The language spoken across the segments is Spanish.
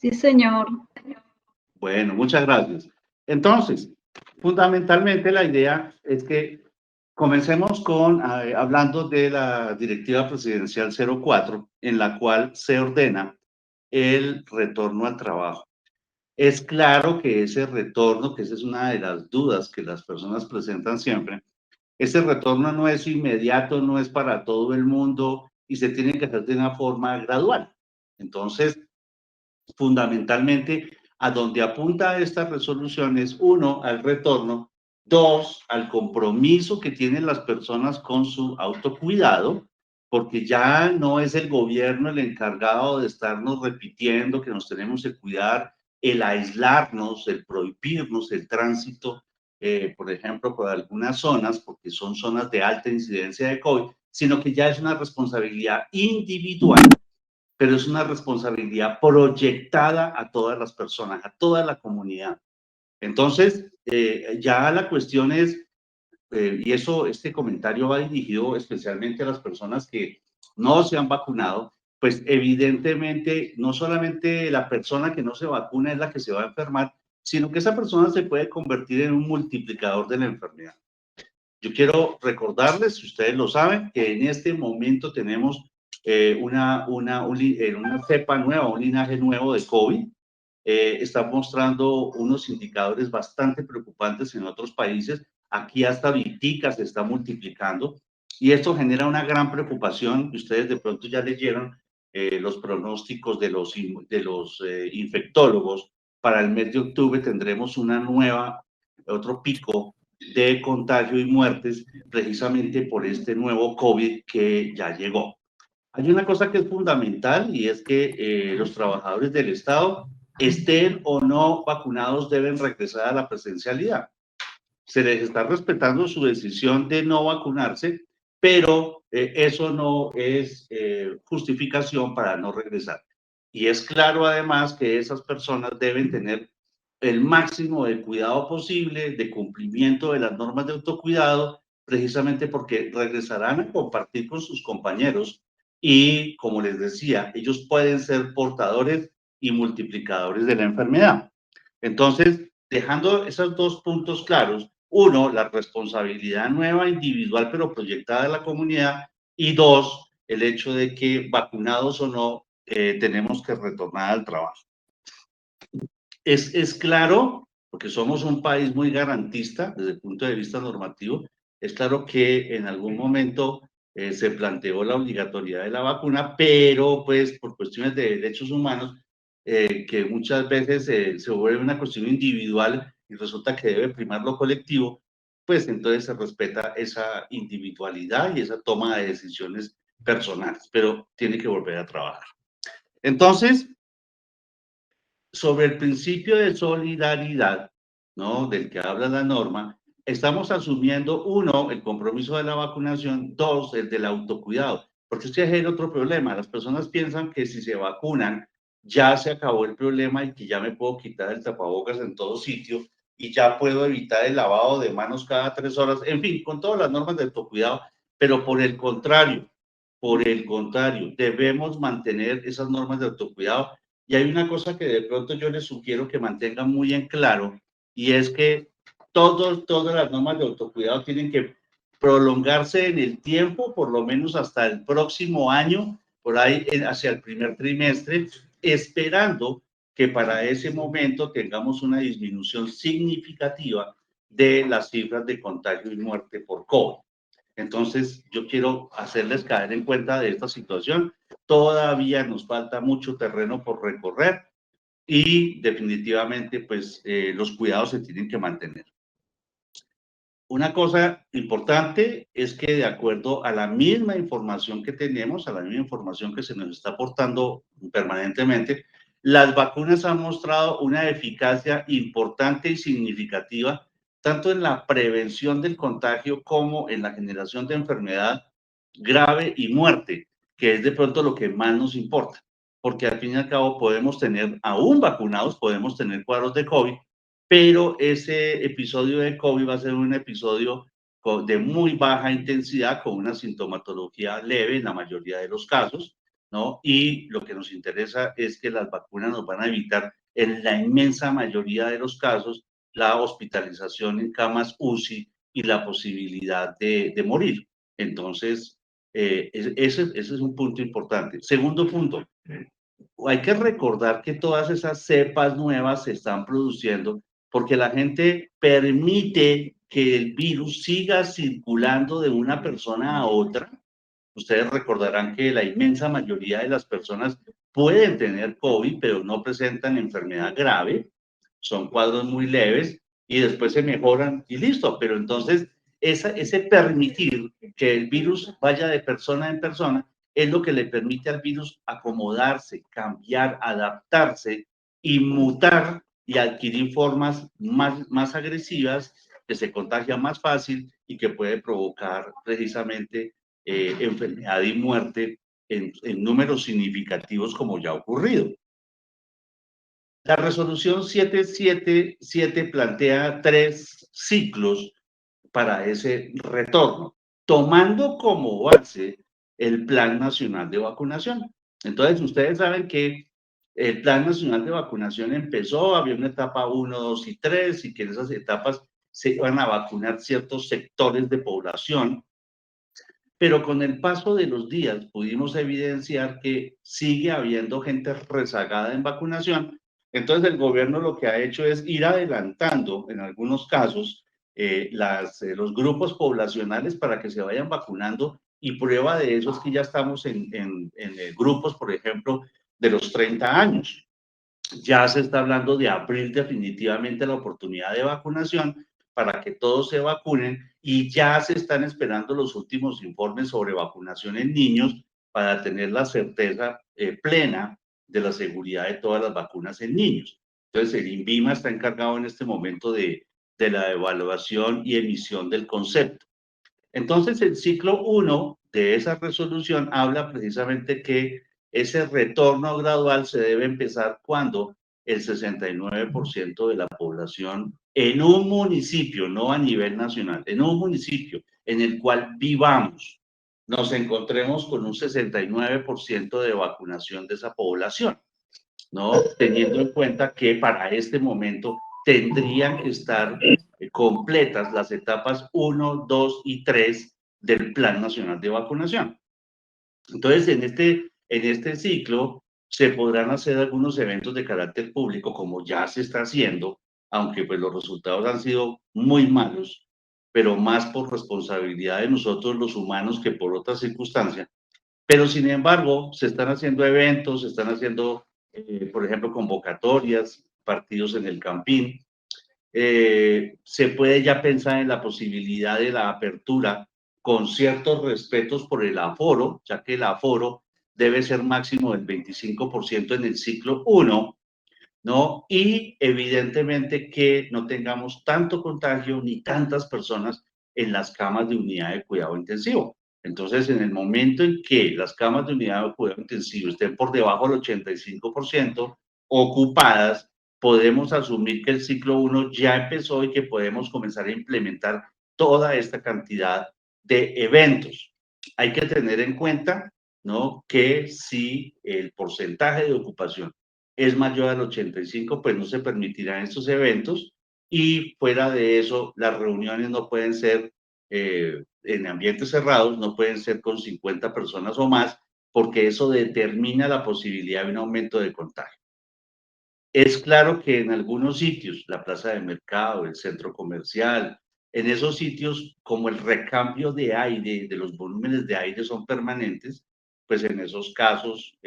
Sí, señor. Bueno, muchas gracias. Entonces, fundamentalmente la idea es que comencemos con hablando de la Directiva Presidencial 04, en la cual se ordena el retorno al trabajo. Es claro que ese retorno, que esa es una de las dudas que las personas presentan siempre, ese retorno no es inmediato, no es para todo el mundo y se tiene que hacer de una forma gradual. Entonces, fundamentalmente, a donde apunta esta resolución es, uno, al retorno, dos, al compromiso que tienen las personas con su autocuidado, porque ya no es el gobierno el encargado de estarnos repitiendo que nos tenemos que cuidar, el aislarnos, el prohibirnos el tránsito, por ejemplo, por algunas zonas, porque son zonas de alta incidencia de COVID, sino que ya es una responsabilidad individual, pero es una responsabilidad proyectada a todas las personas, a toda la comunidad. Entonces, ya la cuestión es, y eso, este comentario va dirigido especialmente a las personas que no se han vacunado, pues evidentemente no solamente la persona que no se vacuna es la que se va a enfermar, sino que esa persona se puede convertir en un multiplicador de la enfermedad. Yo quiero recordarles, si ustedes lo saben, que en este momento tenemos una cepa nueva, un linaje nuevo de COVID. Está mostrando unos indicadores bastante preocupantes en otros países. Aquí hasta Vitica se está multiplicando y esto genera una gran preocupación. Ustedes de pronto ya leyeron los pronósticos de los infectólogos. Para el mes de octubre tendremos otro pico de contagio y muertes precisamente por este nuevo COVID que ya llegó. Hay una cosa que es fundamental y es que los trabajadores del Estado, estén o no vacunados, deben regresar a la presencialidad. Se les está respetando su decisión de no vacunarse, pero eso no es justificación para no regresar. Y es claro además que esas personas deben tener el máximo de cuidado posible, de cumplimiento de las normas de autocuidado, precisamente porque regresarán a compartir con sus compañeros y, como les decía, ellos pueden ser portadores y multiplicadores de la enfermedad. Entonces, dejando esos dos puntos claros, uno, la responsabilidad nueva individual pero proyectada de la comunidad, y dos, el hecho de que vacunados o no, tenemos que retornar al trabajo. Es claro, porque somos un país muy garantista desde el punto de vista normativo, es claro que en algún momento se planteó la obligatoriedad de la vacuna, pero pues por cuestiones de derechos humanos, que muchas veces se vuelve una cuestión individual y resulta que debe primar lo colectivo, pues entonces se respeta esa individualidad y esa toma de decisiones personales, pero tiene que volver a trabajar. Entonces, sobre el principio de solidaridad, ¿no? Del que habla la norma, estamos asumiendo, uno, el compromiso de la vacunación, dos, el del autocuidado, porque es que hay otro problema. Las personas piensan que si se vacunan ya se acabó el problema y que ya me puedo quitar el tapabocas en todo sitio y ya puedo evitar el lavado de manos cada 3 horas, en fin, con todas las normas de autocuidado, pero por el contrario, debemos mantener esas normas de autocuidado. Y hay una cosa que de pronto yo les sugiero que mantengan muy en claro, y es que todas las normas de autocuidado tienen que prolongarse en el tiempo, por lo menos hasta el próximo año, por ahí hacia el primer trimestre, esperando que para ese momento tengamos una disminución significativa de las cifras de contagio y muerte por COVID. Entonces, yo quiero hacerles caer en cuenta de esta situación. Todavía nos falta mucho terreno por recorrer y definitivamente, pues, los cuidados se tienen que mantener. Una cosa importante es que de acuerdo a la misma información que tenemos, a la misma información que se nos está aportando permanentemente, las vacunas han mostrado una eficacia importante y significativa tanto en la prevención del contagio como en la generación de enfermedad grave y muerte, que es de pronto lo que más nos importa, porque al fin y al cabo podemos tener, aún vacunados, podemos tener cuadros de COVID, pero ese episodio de COVID va a ser un episodio de muy baja intensidad, con una sintomatología leve en la mayoría de los casos, ¿no? Y lo que nos interesa es que las vacunas nos van a evitar en la inmensa mayoría de los casos la hospitalización en camas UCI y la posibilidad de morir. Entonces, ese es un punto importante. Segundo punto, hay que recordar que todas esas cepas nuevas se están produciendo porque la gente permite que el virus siga circulando de una persona a otra. Ustedes recordarán que la inmensa mayoría de las personas pueden tener COVID, pero no presentan enfermedad grave, son cuadros muy leves y después se mejoran y listo. Pero entonces, ese permitir que el virus vaya de persona en persona es lo que le permite al virus acomodarse, cambiar, adaptarse y mutar y adquirir formas más agresivas que se contagian más fácil y que puede provocar precisamente enfermedad y muerte en números significativos como ya ha ocurrido. La resolución 777 plantea 3 ciclos para ese retorno, tomando como base el Plan Nacional de Vacunación. Entonces, ustedes saben que el Plan Nacional de Vacunación empezó, había una etapa 1, 2 y 3, y que en esas etapas se iban a vacunar ciertos sectores de población, pero con el paso de los días pudimos evidenciar que sigue habiendo gente rezagada en vacunación. Entonces el gobierno lo que ha hecho es ir adelantando en algunos casos los grupos poblacionales para que se vayan vacunando, y prueba de eso es que ya estamos en grupos, por ejemplo, de los 30 años. Ya se está hablando de abrir definitivamente la oportunidad de vacunación para que todos se vacunen, y ya se están esperando los últimos informes sobre vacunación en niños para tener la certeza plena de la seguridad de todas las vacunas en niños. Entonces, el INVIMA está encargado en este momento de la evaluación y emisión del concepto. Entonces, el ciclo 1 de esa resolución habla precisamente que ese retorno gradual se debe empezar cuando el 69% de la población en un municipio, no a nivel nacional, en un municipio en el cual vivamos, nos encontremos con un 69% de vacunación de esa población, ¿no? Teniendo en cuenta que para este momento tendrían que estar completas las etapas 1, 2 y 3 del Plan Nacional de Vacunación. Entonces, en este ciclo se podrán hacer algunos eventos de carácter público, como ya se está haciendo, aunque pues los resultados han sido muy malos, pero más por responsabilidad de nosotros los humanos que por otras circunstancias. Pero sin embargo, se están haciendo eventos, se están haciendo, por ejemplo, convocatorias, partidos en el Campín. Se puede ya pensar en la posibilidad de la apertura con ciertos respetos por el aforo, ya que el aforo debe ser máximo del 25% en el ciclo 1, ¿no? Y evidentemente que no tengamos tanto contagio ni tantas personas en las camas de unidad de cuidado intensivo. Entonces, en el momento en que las camas de unidad de cuidado intensivo estén por debajo del 85% ocupadas, podemos asumir que el ciclo 1 ya empezó y que podemos comenzar a implementar toda esta cantidad de eventos. Hay que tener en cuenta, ¿no?, que si el porcentaje de ocupación es mayor al 85, pues no se permitirán estos eventos, y fuera de eso, las reuniones no pueden ser en ambientes cerrados, no pueden ser con 50 personas o más, porque eso determina la posibilidad de un aumento de contagio. Es claro que en algunos sitios, la plaza de mercado, el centro comercial, en esos sitios, como el recambio de aire, de los volúmenes de aire son permanentes, pues en esos casos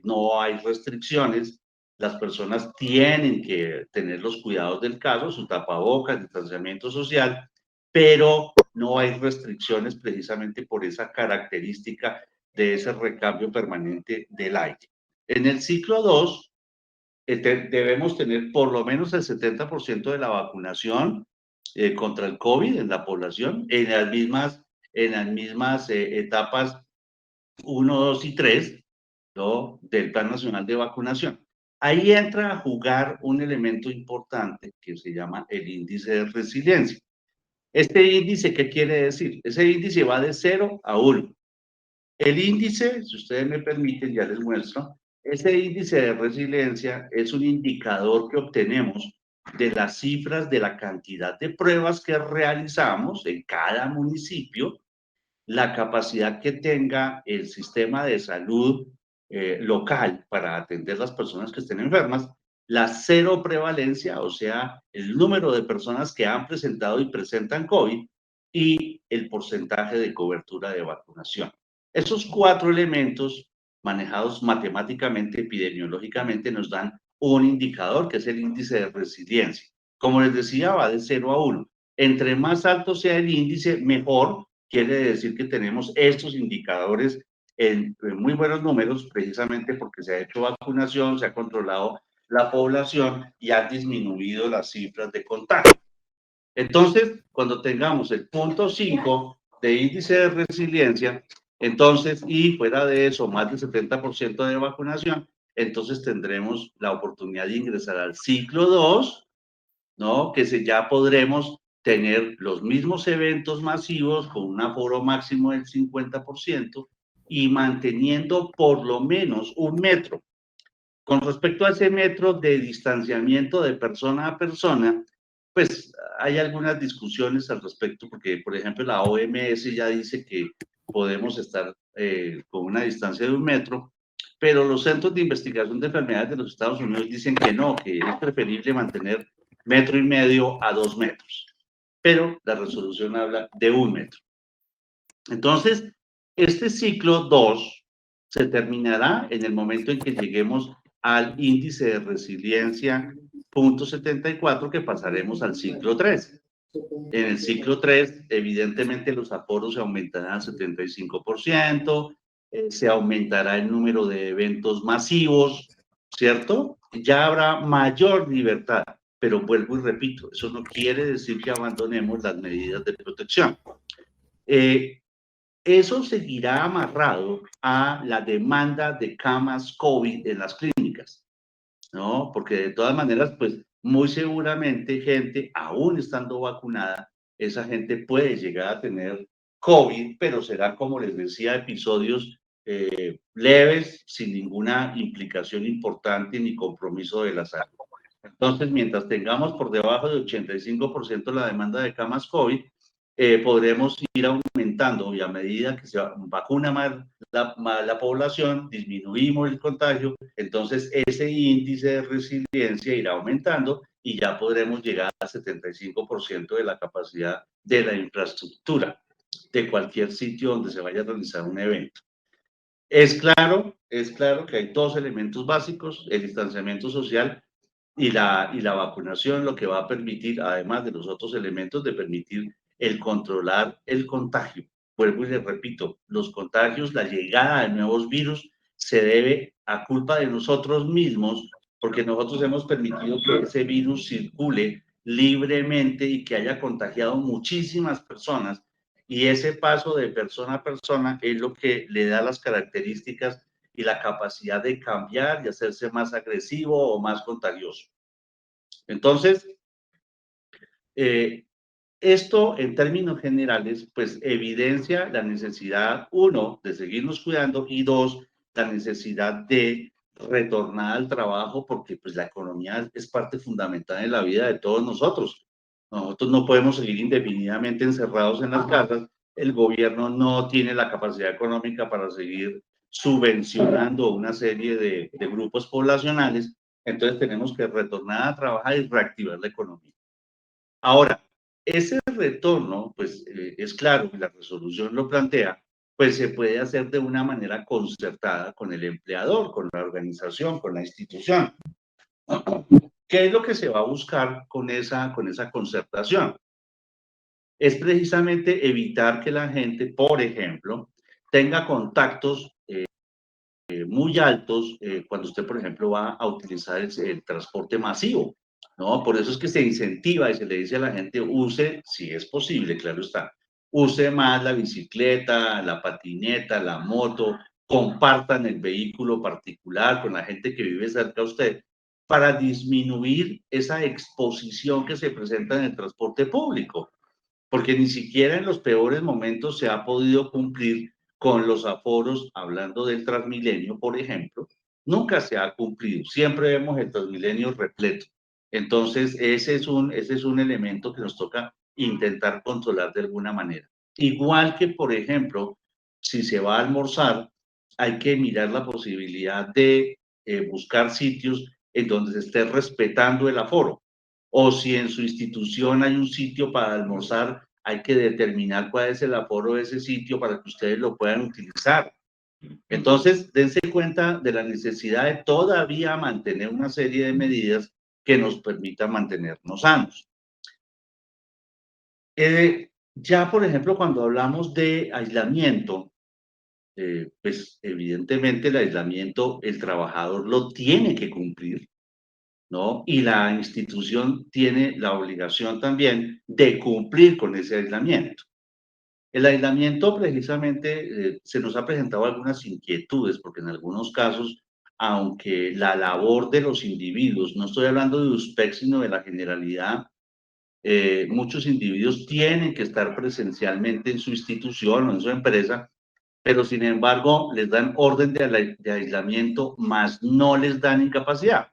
no hay restricciones. Las personas tienen que tener los cuidados del caso, su tapabocas, distanciamiento social, pero no hay restricciones precisamente por esa característica de ese recambio permanente del aire. En el ciclo 2 debemos tener por lo menos el 70% de la vacunación contra el COVID en la población, en las mismas etapas 1, 2 y 3, ¿no?, del Plan Nacional de Vacunación. Ahí entra a jugar un elemento importante que se llama el índice de resiliencia. Este índice, ¿qué quiere decir? Ese índice va de 0 a 1. El índice, si ustedes me permiten, ya les muestro, ese índice de resiliencia es un indicador que obtenemos de las cifras de la cantidad de pruebas que realizamos en cada municipio, la capacidad que tenga el sistema de salud local para atender las personas que estén enfermas, la cero prevalencia, o sea, el número de personas que han presentado y presentan COVID y el porcentaje de cobertura de vacunación. Esos cuatro elementos manejados matemáticamente, epidemiológicamente, nos dan un indicador que es el índice de resiliencia. Como les decía, va de 0 a 1. Entre más alto sea el índice, mejor. Quiere decir que tenemos estos indicadores en muy buenos números, precisamente porque se ha hecho vacunación, se ha controlado la población y ha disminuido las cifras de contagio. Entonces, cuando tengamos el punto 5 de índice de resiliencia, entonces, y fuera de eso, más del 70% de vacunación, entonces tendremos la oportunidad de ingresar al ciclo 2, ¿no? Que ya podremos tener los mismos eventos masivos con un aforo máximo del 50% y manteniendo por lo menos 1 metro. Con respecto a ese metro de distanciamiento de persona a persona, pues hay algunas discusiones al respecto, porque por ejemplo la OMS ya dice que podemos estar con una distancia de 1 metro, pero los centros de investigación de enfermedades de los Estados Unidos dicen que no, que es preferible mantener 1,5 metros a 2 metros, pero la resolución habla de 1 metro. Entonces, este ciclo 2 se terminará en el momento en que lleguemos al índice de resiliencia .74, que pasaremos al ciclo 3. En el ciclo 3, evidentemente los aforos se aumentarán al 75%, se aumentará el número de eventos masivos, ¿cierto? Ya habrá mayor libertad, pero vuelvo y repito, eso no quiere decir que abandonemos las medidas de protección. Eso seguirá amarrado a la demanda de camas COVID en las clínicas, ¿no? Porque de todas maneras, pues muy seguramente gente, aún estando vacunada, esa gente puede llegar a tener COVID, pero será, como les decía, episodios leves, sin ninguna implicación importante ni compromiso de la salud. Entonces, mientras tengamos por debajo de 85% la demanda de camas COVID, podremos ir aumentando y a medida que se vacuna más la población, disminuimos el contagio, entonces ese índice de resiliencia irá aumentando y ya podremos llegar al 75% de la capacidad de la infraestructura de cualquier sitio donde se vaya a realizar un evento. Es claro que hay dos elementos básicos, el distanciamiento social y la vacunación, lo que va a permitir, además de los otros elementos, de permitir el controlar el contagio. Vuelvo y les repito, los contagios, la llegada de nuevos virus se debe a culpa de nosotros mismos, porque nosotros hemos permitido que ese virus circule libremente y que haya contagiado muchísimas personas. Y ese paso de persona a persona es lo que le da las características y la capacidad de cambiar y hacerse más agresivo o más contagioso. Entonces, esto en términos generales, pues evidencia la necesidad, uno, de seguirnos cuidando y dos, la necesidad de retornar al trabajo porque pues la economía es parte fundamental en la vida de todos nosotros. Nosotros no podemos seguir indefinidamente encerrados en las casas. El gobierno no tiene la capacidad económica para seguir subvencionando una serie de grupos poblacionales. Entonces tenemos que retornar a trabajar y reactivar la economía. Ahora, ese retorno, pues es claro, la resolución lo plantea, pues se puede hacer de una manera concertada con el empleador, con la organización, con la institución. ¿Qué es lo que se va a buscar con esa concertación? Es precisamente evitar que la gente, por ejemplo, tenga contactos muy altos cuando usted, por ejemplo, va a utilizar el transporte masivo, ¿no? Por eso es que se incentiva y se le dice a la gente, use, si es posible, claro está, use más la bicicleta, la patineta, la moto, compartan el vehículo particular con la gente que vive cerca a usted para disminuir esa exposición que se presenta en el transporte público, porque ni siquiera en los peores momentos se ha podido cumplir con los aforos, hablando del Transmilenio, por ejemplo, nunca se ha cumplido. Siempre vemos el Transmilenio repleto. Entonces, ese es un elemento que nos toca intentar controlar de alguna manera. Igual que, por ejemplo, si se va a almorzar, hay que mirar la posibilidad de buscar sitios en donde se esté respetando el aforo. O si en su institución hay un sitio para almorzar, hay que determinar cuál es el aforo de ese sitio para que ustedes lo puedan utilizar. Entonces, dense cuenta de la necesidad de todavía mantener una serie de medidas que nos permitan mantenernos sanos. Ya, por ejemplo, cuando hablamos de aislamiento, pues evidentemente el aislamiento el trabajador lo tiene que cumplir, ¿no? Y la institución tiene la obligación también de cumplir con ese aislamiento. El aislamiento precisamente se nos ha presentado algunas inquietudes, porque en algunos casos, aunque la labor de los individuos, no estoy hablando de USPEC, sino de la generalidad, muchos individuos tienen que estar presencialmente en su institución o en su empresa, pero sin embargo les dan orden de aislamiento, más no les dan incapacidad.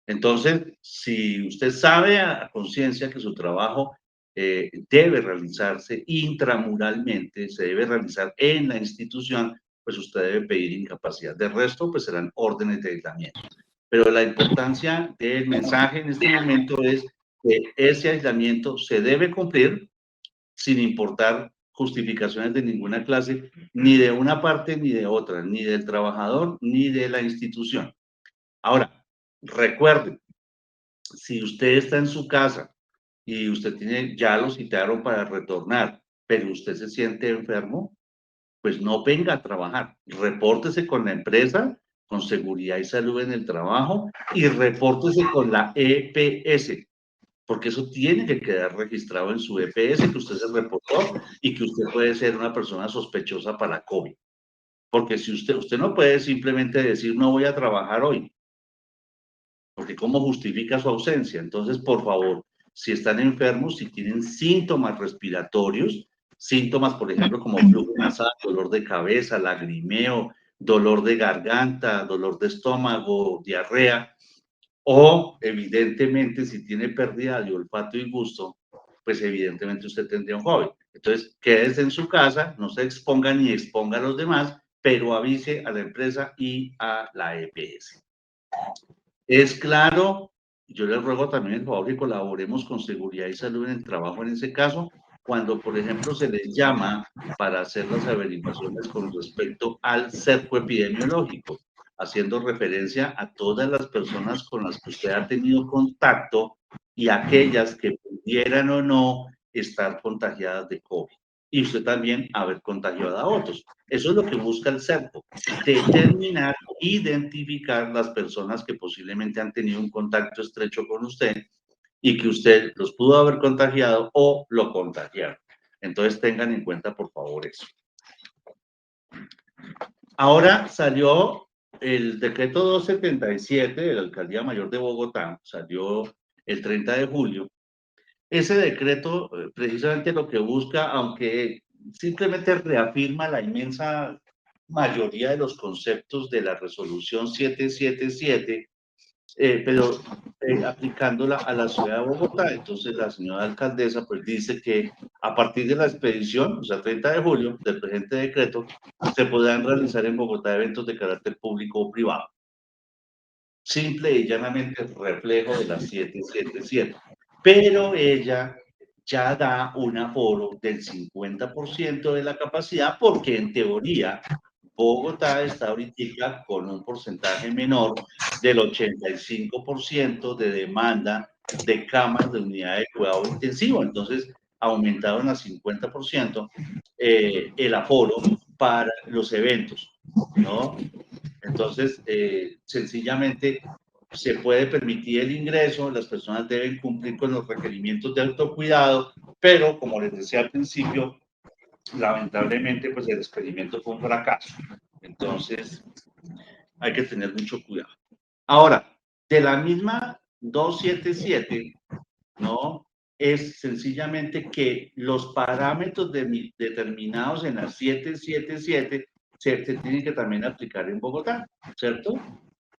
Entonces, si usted sabe a conciencia que su trabajo debe realizarse intramuralmente, se debe realizar en la institución, pues usted debe pedir incapacidad. De resto, pues serán órdenes de aislamiento. Pero la importancia del mensaje en este momento es que ese aislamiento se debe cumplir sin importar justificaciones de ninguna clase, ni de una parte ni de otra, ni del trabajador ni de la institución. Ahora, recuerden, si usted está en su casa y usted tiene, ya lo citaron para retornar, pero usted se siente enfermo, pues no venga a trabajar. Repórtese con la empresa, con seguridad y salud en el trabajo, y repórtese con la EPS, porque eso tiene que quedar registrado en su EPS, que usted se reportó y que usted puede ser una persona sospechosa para COVID. Porque si usted no puede simplemente decir no voy a trabajar hoy, porque ¿cómo justifica su ausencia? Entonces, por favor, si están enfermos, si tienen síntomas respiratorios, síntomas, por ejemplo, como flujo nasal, dolor de cabeza, lagrimeo, dolor de garganta, dolor de estómago, diarrea, o evidentemente si tiene pérdida de olfato y gusto, pues evidentemente usted tendría un COVID. Entonces, quédese en su casa, no se exponga ni exponga a los demás, pero avise a la empresa y a la EPS. Es claro, yo les ruego también el favor que colaboremos con seguridad y salud en el trabajo en ese caso, cuando, por ejemplo, se les llama para hacer las averiguaciones con respecto al cerco epidemiológico, haciendo referencia a todas las personas con las que usted ha tenido contacto y aquellas que pudieran o no estar contagiadas de COVID. Y usted también haber contagiado a otros. Eso es lo que busca el cerco, determinar, identificar las personas que posiblemente han tenido un contacto estrecho con usted y que usted los pudo haber contagiado o lo contagiaron. Entonces tengan en cuenta, por favor, eso. Ahora salió el decreto 277 de la Alcaldía Mayor de Bogotá, salió el 30 de julio. Ese decreto precisamente lo que busca, aunque simplemente reafirma la inmensa mayoría de los conceptos de la resolución 777, pero aplicándola a la ciudad de Bogotá. Entonces la señora alcaldesa pues dice que a partir de la expedición, o sea, 30 de julio del presente decreto, se podrán realizar en Bogotá eventos de carácter público o privado. Simple y llanamente reflejo de la 777. Pero ella ya da un aforo del 50% de la capacidad porque en teoría Bogotá está ahorita con un porcentaje menor del 85% de demanda de camas de unidad de cuidado intensivo. Entonces, aumentaron a 50% el aforo para los eventos, ¿no? Entonces, sencillamente se puede permitir el ingreso, las personas deben cumplir con los requerimientos de autocuidado, pero como les decía al principio, lamentablemente, pues el experimento fue un fracaso. Entonces, hay que tener mucho cuidado. Ahora, de la misma 277, ¿no? es sencillamente que los parámetros determinados en la 777 se tienen que también aplicar en Bogotá, ¿cierto?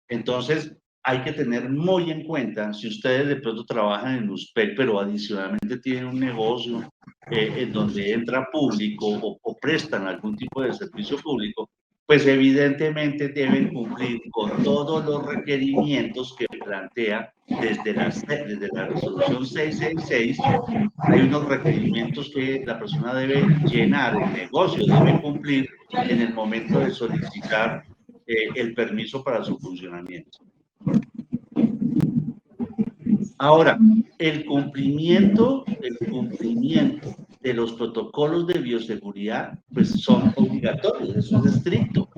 Entonces, hay que tener muy en cuenta, si ustedes de pronto trabajan en USPEC, pero adicionalmente tienen un negocio en donde entra público o prestan algún tipo de servicio público, pues evidentemente deben cumplir con todos los requerimientos que plantea desde la resolución 666. Hay unos requerimientos que la persona debe llenar, el negocio debe cumplir en el momento de solicitar el permiso para su funcionamiento. Ahora, el cumplimiento de los protocolos de bioseguridad, pues son obligatorios, eso es estricto.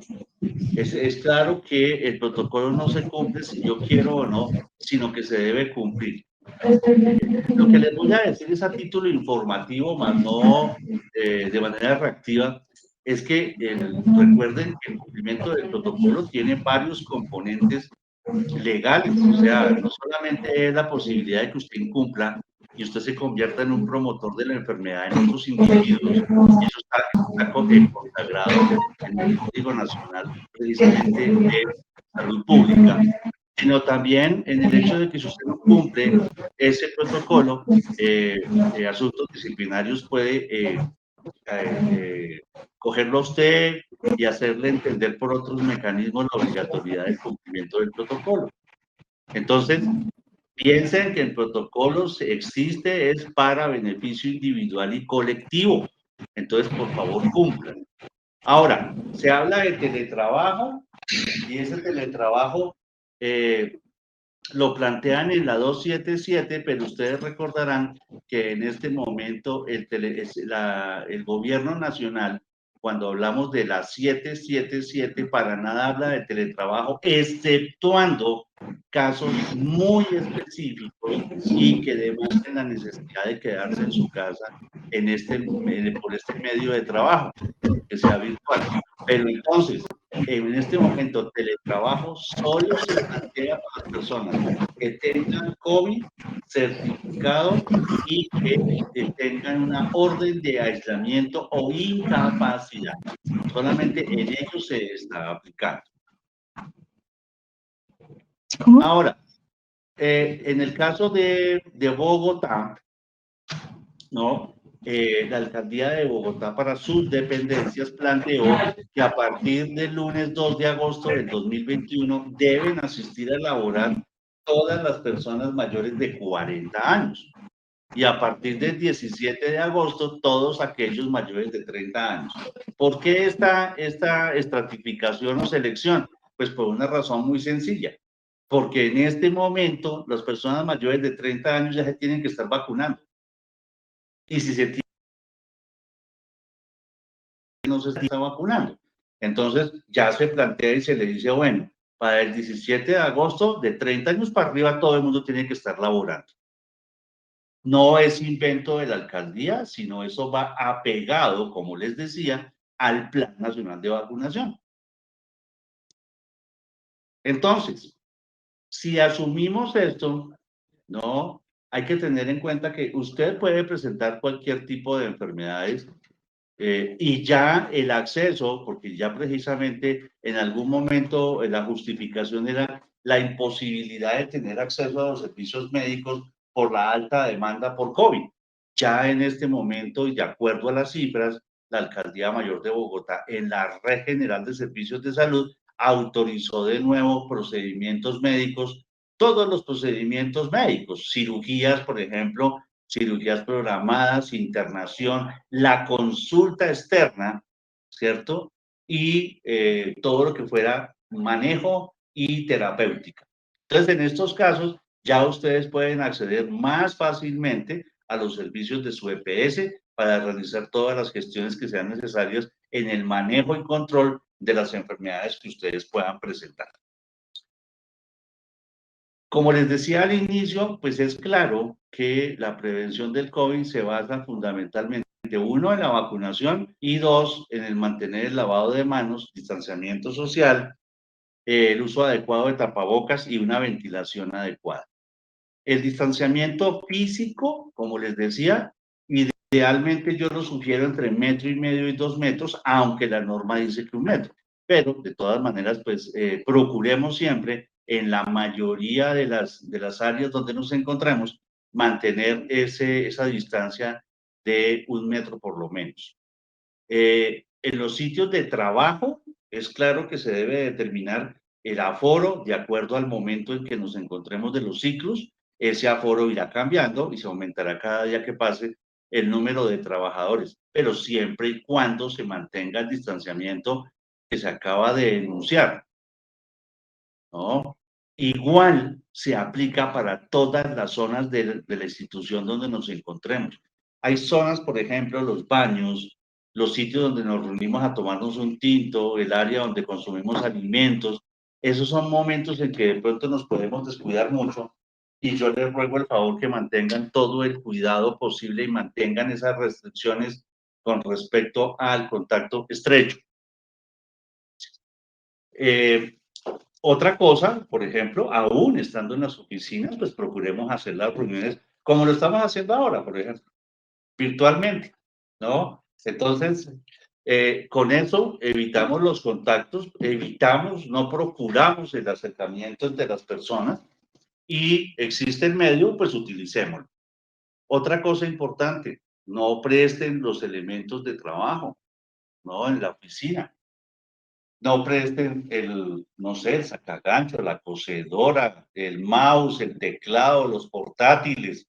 Es claro que el protocolo no se cumple si yo quiero o no, sino que se debe cumplir. Lo que les voy a decir es a título informativo, más no de manera reactiva, es que recuerden que el cumplimiento del protocolo tiene varios componentes legales, o sea, no solamente es la posibilidad de que usted incumpla y usted se convierta en un promotor de la enfermedad en otros individuos, y eso está consagrado en el Código Nacional precisamente de Salud Pública, sino también en el hecho de que si usted no cumple ese protocolo, asuntos disciplinarios puede cogerlo a usted y hacerle entender por otros mecanismos la obligatoriedad del cumplimiento del protocolo. Entonces, piensen que el protocolo existe es para beneficio individual y colectivo. Entonces, por favor, cumplan. Ahora, se habla de teletrabajo y ese teletrabajo lo plantean en la 277, pero ustedes recordarán que en este momento el gobierno nacional, cuando hablamos de la 777, para nada habla de teletrabajo, exceptuando casos muy específicos y que demuestren la necesidad de quedarse en su casa por este medio de trabajo, que sea virtual. Pero entonces, en este momento, teletrabajo solo se plantea para las personas que tengan COVID certificado y que tengan una orden de aislamiento o incapacidad. Solamente en ellos se está aplicando. Ahora, en el caso de Bogotá, ¿no? La alcaldía de Bogotá para sus dependencias planteó que a partir del lunes 2 de agosto del 2021 deben asistir a laborar todas las personas mayores de 40 años y a partir del 17 de agosto todos aquellos mayores de 30 años. ¿Por qué esta estratificación o selección? Pues por una razón muy sencilla, porque en este momento las personas mayores de 30 años ya se tienen que estar vacunando. Y si se no se está vacunando. Entonces ya se plantea y se le dice, bueno, para el 17 de agosto, de 30 años para arriba, todo el mundo tiene que estar laborando. No es invento de la alcaldía, sino eso va apegado, como les decía, al Plan Nacional de Vacunación. Entonces, si asumimos esto, no, hay que tener en cuenta que usted puede presentar cualquier tipo de enfermedades y ya el acceso, porque ya precisamente en algún momento la justificación era la imposibilidad de tener acceso a los servicios médicos por la alta demanda por COVID. Ya en este momento, y de acuerdo a las cifras, la Alcaldía Mayor de Bogotá, en la Red General de Servicios de Salud, autorizó de nuevo procedimientos médicos, todos los procedimientos médicos, cirugías, por ejemplo, cirugías programadas, internación, la consulta externa, ¿cierto? Y todo lo que fuera manejo y terapéutica. Entonces, en estos casos, ya ustedes pueden acceder más fácilmente a los servicios de su EPS para realizar todas las gestiones que sean necesarias en el manejo y control de las enfermedades que ustedes puedan presentar. Como les decía al inicio, pues es claro que la prevención del COVID se basa fundamentalmente, uno, en la vacunación y dos, en el mantener el lavado de manos, distanciamiento social, el uso adecuado de tapabocas y una ventilación adecuada. El distanciamiento físico, como les decía, idealmente yo lo sugiero entre 1,5 metros y 2 metros, aunque la norma dice que 1 metro. Pero de todas maneras, pues procuremos siempre en la mayoría de las áreas donde nos encontramos mantener esa distancia de 1 metro por lo menos. En los sitios de trabajo es claro que se debe determinar el aforo de acuerdo al momento en que nos encontremos de los ciclos. Ese aforo irá cambiando y se aumentará cada día que pase el número de trabajadores, pero siempre y cuando se mantenga el distanciamiento que se acaba de enunciar, ¿no? Igual se aplica para todas las zonas de la institución donde nos encontremos. Hay zonas, por ejemplo, los baños, los sitios donde nos reunimos a tomarnos un tinto, el área donde consumimos alimentos. Esos son momentos en que de pronto nos podemos descuidar mucho y yo les ruego el favor que mantengan todo el cuidado posible y mantengan esas restricciones con respecto al contacto estrecho. Eh, Otra cosa, por ejemplo, aún estando en las oficinas, pues procuremos hacer las reuniones como lo estamos haciendo ahora, por ejemplo, virtualmente, ¿no? Entonces, con eso evitamos los contactos, evitamos, no procuramos el acercamiento entre las personas y existe el medio, pues utilicémoslo. Otra cosa importante, no presten los elementos de trabajo, ¿no? En la oficina. No presten no sé, el sacagancho, la cocedora, el mouse, el teclado, los portátiles.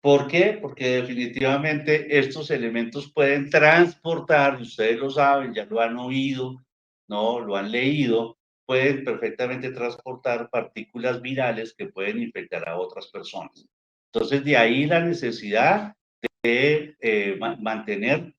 ¿Por qué? Porque definitivamente estos elementos pueden transportar, y ustedes lo saben, ya lo han oído, ¿no? Lo han leído, pueden perfectamente transportar partículas virales que pueden infectar a otras personas. Entonces, de ahí la necesidad de mantener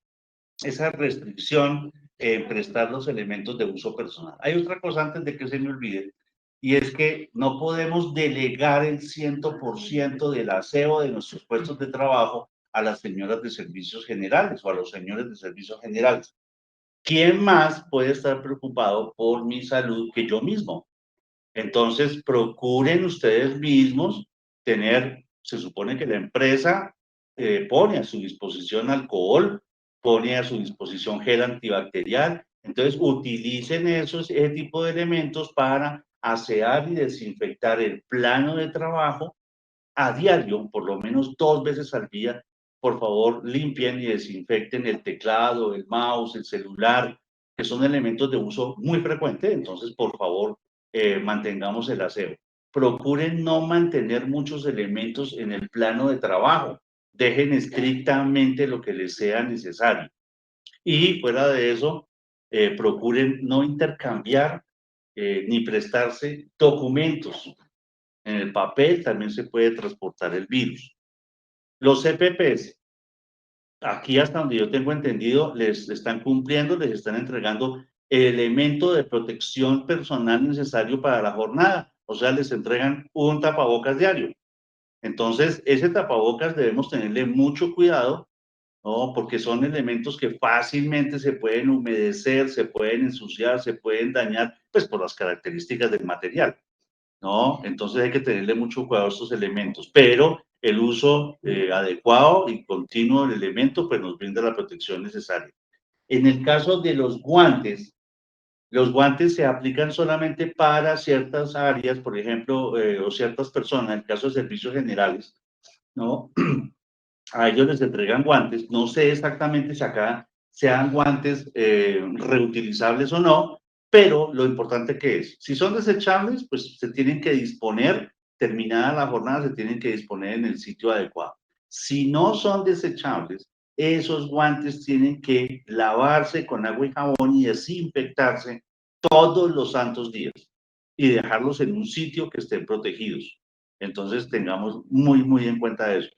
esa restricción en prestar los elementos de uso personal. Hay otra cosa antes de que se me olvide, y es que no podemos delegar el 100% del aseo de nuestros puestos de trabajo a las señoras de servicios generales o a los señores de servicios generales. ¿Quién más puede estar preocupado por mi salud que yo mismo? Entonces, procuren ustedes mismos tener, se supone que la empresa pone a su disposición alcohol, pone a su disposición gel antibacterial, entonces utilicen ese tipo de elementos para asear y desinfectar el plano de trabajo a diario, por lo menos 2 veces al día. Por favor, limpien y desinfecten el teclado, el mouse, el celular, que son elementos de uso muy frecuente. Entonces, por favor, mantengamos el aseo. Procuren no mantener muchos elementos en el plano de trabajo. Dejen estrictamente lo que les sea necesario. Y fuera de eso, procuren no intercambiar ni prestarse documentos. En el papel también se puede transportar el virus. Los CPPs, aquí hasta donde yo tengo entendido, les están cumpliendo, les están entregando el elemento de protección personal necesario para la jornada. O sea, les entregan un tapabocas diario. Entonces, ese tapabocas debemos tenerle mucho cuidado, ¿no? Porque son elementos que fácilmente se pueden humedecer, se pueden ensuciar, se pueden dañar, pues por las características del material. ¿No? Entonces hay que tenerle mucho cuidado a estos elementos, pero el uso adecuado y continuo del elemento pues nos brinda la protección necesaria. En el caso de los guantes se aplican solamente para ciertas áreas, por ejemplo, o ciertas personas, en el caso de servicios generales, ¿no? A ellos les entregan guantes, no sé exactamente si acá sean guantes reutilizables o no, pero lo importante que es, si son desechables, pues se tienen que disponer, terminada la jornada, se tienen que disponer en el sitio adecuado. Si no son desechables, esos guantes tienen que lavarse con agua y jabón y desinfectarse todos los santos días y dejarlos en un sitio que estén protegidos. Entonces tengamos muy, muy en cuenta eso.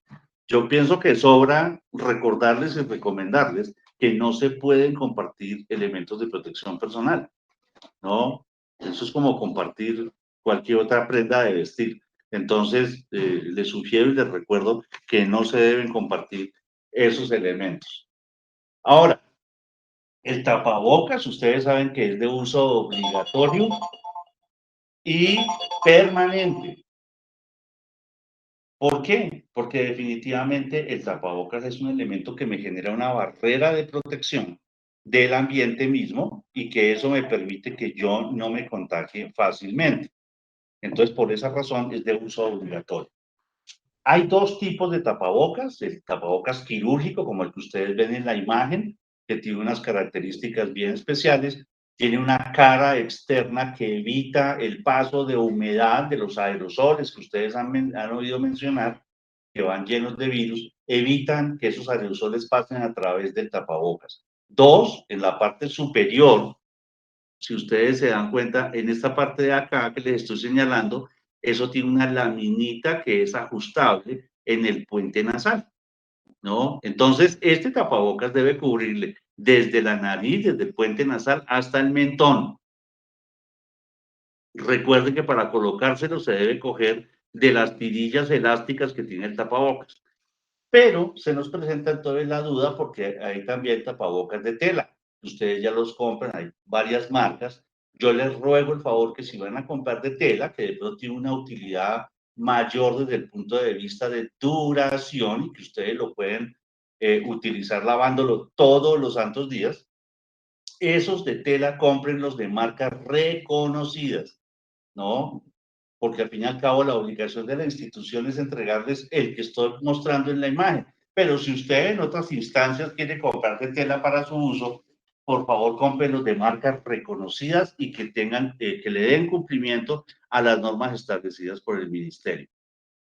Yo pienso que sobra recordarles y recomendarles que no se pueden compartir elementos de protección personal, ¿no? Eso es como compartir cualquier otra prenda de vestir. Entonces, les sugiero y les recuerdo que no se deben compartir esos elementos. Ahora, el tapabocas, ustedes saben que es de uso obligatorio y permanente. ¿Por qué? Porque definitivamente el tapabocas es un elemento que me genera una barrera de protección del ambiente mismo y que eso me permite que yo no me contagie fácilmente. Entonces, por esa razón es de uso obligatorio. Hay dos tipos de tapabocas, el tapabocas quirúrgico, como el que ustedes ven en la imagen, que tiene unas características bien especiales, tiene una cara externa que evita el paso de humedad de los aerosoles que ustedes han oído mencionar, que van llenos de virus, evitan que esos aerosoles pasen a través del tapabocas. Dos, en la parte superior, si ustedes se dan cuenta, en esta parte de acá que les estoy señalando, eso tiene una laminita que es ajustable en el puente nasal, ¿no? Entonces, este tapabocas debe cubrirle desde la nariz, desde el puente nasal hasta el mentón. Recuerden que para colocárselo se debe coger de las tirillas elásticas que tiene el tapabocas. Pero se nos presenta entonces la duda porque hay también tapabocas de tela. Ustedes ya los compran, hay varias marcas. Yo les ruego el favor que si van a comprar de tela, que de pronto tiene una utilidad mayor desde el punto de vista de duración y que ustedes lo pueden utilizar lavándolo todos los santos días, esos de tela cómprenlos de marcas reconocidas, ¿no? Porque al fin y al cabo la obligación de la institución es entregarles el que estoy mostrando en la imagen. Pero si usted en otras instancias quiere comprar de tela para su uso, por favor cómprelos de marcas reconocidas y que tengan, que le den cumplimiento a las normas establecidas por el ministerio.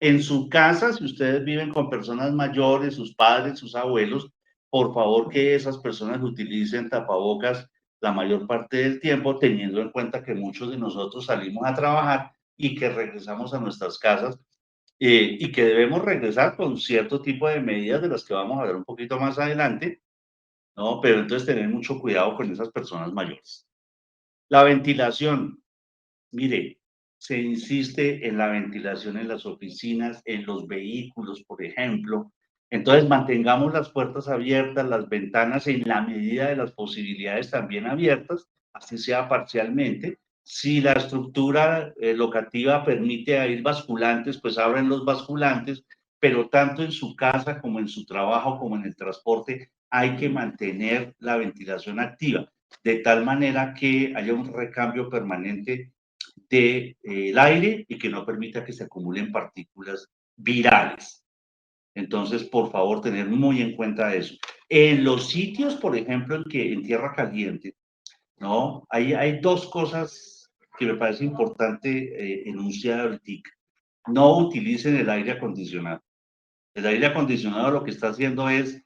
En su casa, si ustedes viven con personas mayores, sus padres, sus abuelos, por favor que esas personas utilicen tapabocas la mayor parte del tiempo, teniendo en cuenta que muchos de nosotros salimos a trabajar y que regresamos a nuestras casas y que debemos regresar con cierto tipo de medidas de las que vamos a ver un poquito más adelante, ¿no? Pero entonces tener mucho cuidado con esas personas mayores. La ventilación. Mire, se insiste en la ventilación en las oficinas, en los vehículos, por ejemplo. Entonces, mantengamos las puertas abiertas, las ventanas en la medida de las posibilidades también abiertas, así sea parcialmente. Si la estructura locativa permite abrir basculantes, pues abren los basculantes, pero tanto en su casa como en su trabajo, como en el transporte, hay que mantener la ventilación activa, de tal manera que haya un recambio permanente del aire y que no permita que se acumulen partículas virales. Entonces, por favor, tener muy en cuenta eso. En los sitios, por ejemplo, en tierra caliente, ¿no? Hay dos cosas que me parece importante enunciar ahorita. No utilicen el aire acondicionado. El aire acondicionado lo que está haciendo es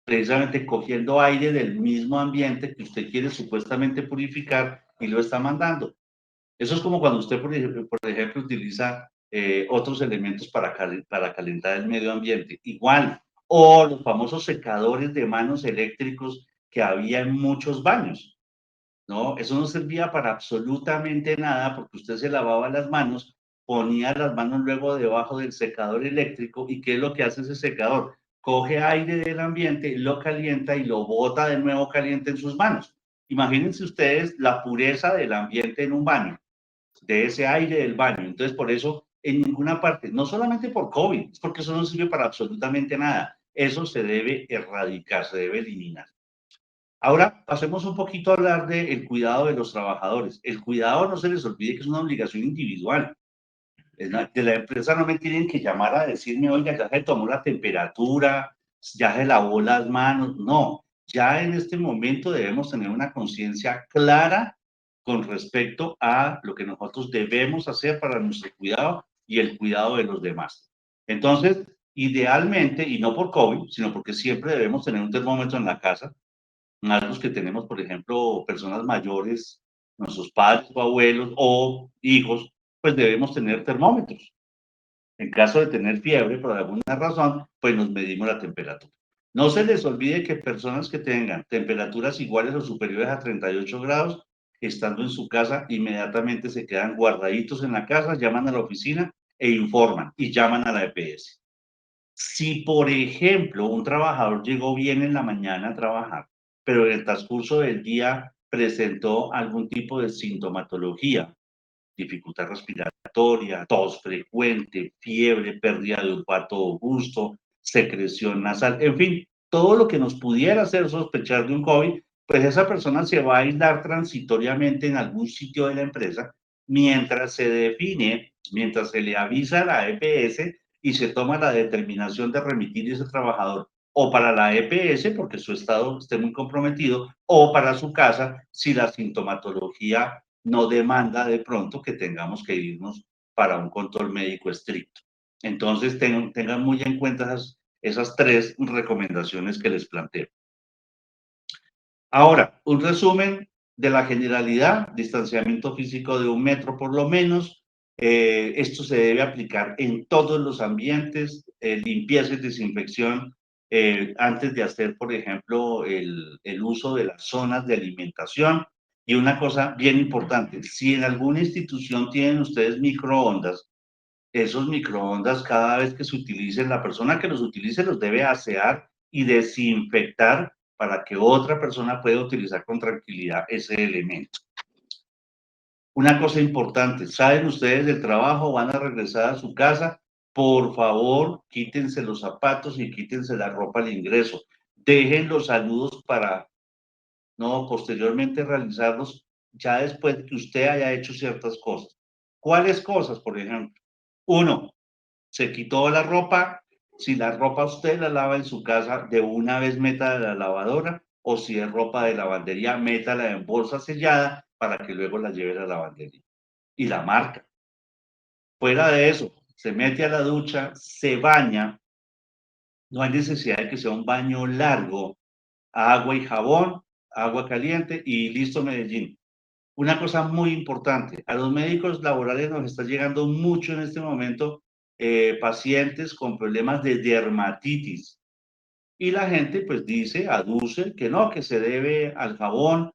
precisamente cogiendo aire del mismo ambiente que usted quiere supuestamente purificar y lo está mandando. Eso es como cuando usted, por ejemplo utiliza otros elementos para calentar el medio ambiente. Igual, o los famosos secadores de manos eléctricos que había en muchos baños, ¿no? Eso no servía para absolutamente nada porque usted se lavaba las manos, ponía las manos luego debajo del secador eléctrico y ¿qué es lo que hace ese secador? Coge aire del ambiente, lo calienta y lo bota de nuevo caliente en sus manos. Imagínense ustedes la pureza del ambiente en un baño, de ese aire del baño. Entonces, por eso, en ninguna parte, no solamente por COVID, es porque eso no sirve para absolutamente nada. Eso se debe erradicar, se debe eliminar. Ahora, pasemos un poquito a hablar del cuidado de los trabajadores. El cuidado, no se les olvide que es una obligación individual. De la empresa no me tienen que llamar a decirme, oiga, ya se tomó la temperatura, ya se lavó las manos. No, ya en este momento debemos tener una conciencia clara con respecto a lo que nosotros debemos hacer para nuestro cuidado y el cuidado de los demás. Entonces, idealmente, y no por COVID, sino porque siempre debemos tener un termómetro en la casa, más los que tenemos, por ejemplo, personas mayores, nuestros padres o abuelos o hijos, pues debemos tener termómetros. En caso de tener fiebre, por alguna razón, pues nos medimos la temperatura. No se les olvide que personas que tengan temperaturas iguales o superiores a 38 grados, estando en su casa, inmediatamente se quedan guardaditos en la casa, llaman a la oficina e informan y llaman a la EPS. Si, por ejemplo, un trabajador llegó bien en la mañana a trabajar, pero en el transcurso del día presentó algún tipo de sintomatología, dificultad respiratoria, tos frecuente, fiebre, pérdida de olfato o gusto, secreción nasal, en fin, todo lo que nos pudiera hacer sospechar de un COVID, pues esa persona se va a aislar transitoriamente en algún sitio de la empresa mientras se define, mientras se le avisa a la EPS y se toma la determinación de remitir ese trabajador o para la EPS porque su estado esté muy comprometido o para su casa si la sintomatología no demanda de pronto que tengamos que irnos para un control médico estricto. Entonces tengan muy en cuenta esas tres recomendaciones que les planteo. Ahora, un resumen de la generalidad, distanciamiento físico de 1 metro por lo menos. Esto se debe aplicar en todos los ambientes, limpieza y desinfección antes de hacer, por ejemplo, el uso de las zonas de alimentación. Y una cosa bien importante, si en alguna institución tienen ustedes microondas, esos microondas cada vez que se utilicen, la persona que los utilice los debe asear y desinfectar para que otra persona pueda utilizar con tranquilidad ese elemento. Una cosa importante, salen ustedes del trabajo, van a regresar a su casa, por favor, quítense los zapatos y quítense la ropa al ingreso. Dejen los saludos para no posteriormente realizarlos ya después de que usted haya hecho ciertas cosas. ¿Cuáles cosas, por ejemplo? Uno, se quitó la ropa, si la ropa usted la lava en su casa, de una vez meta de la lavadora, o si es ropa de lavandería, métala en bolsa sellada para que luego la lleve a la lavandería. Y la marca. Fuera de eso, se mete a la ducha, se baña, no hay necesidad de que sea un baño largo, agua y jabón, agua caliente y listo Medellín. Una cosa muy importante, a los médicos laborales nos está llegando mucho en este momento pacientes con problemas de dermatitis y la gente pues dice, aduce que no, que se debe al jabón,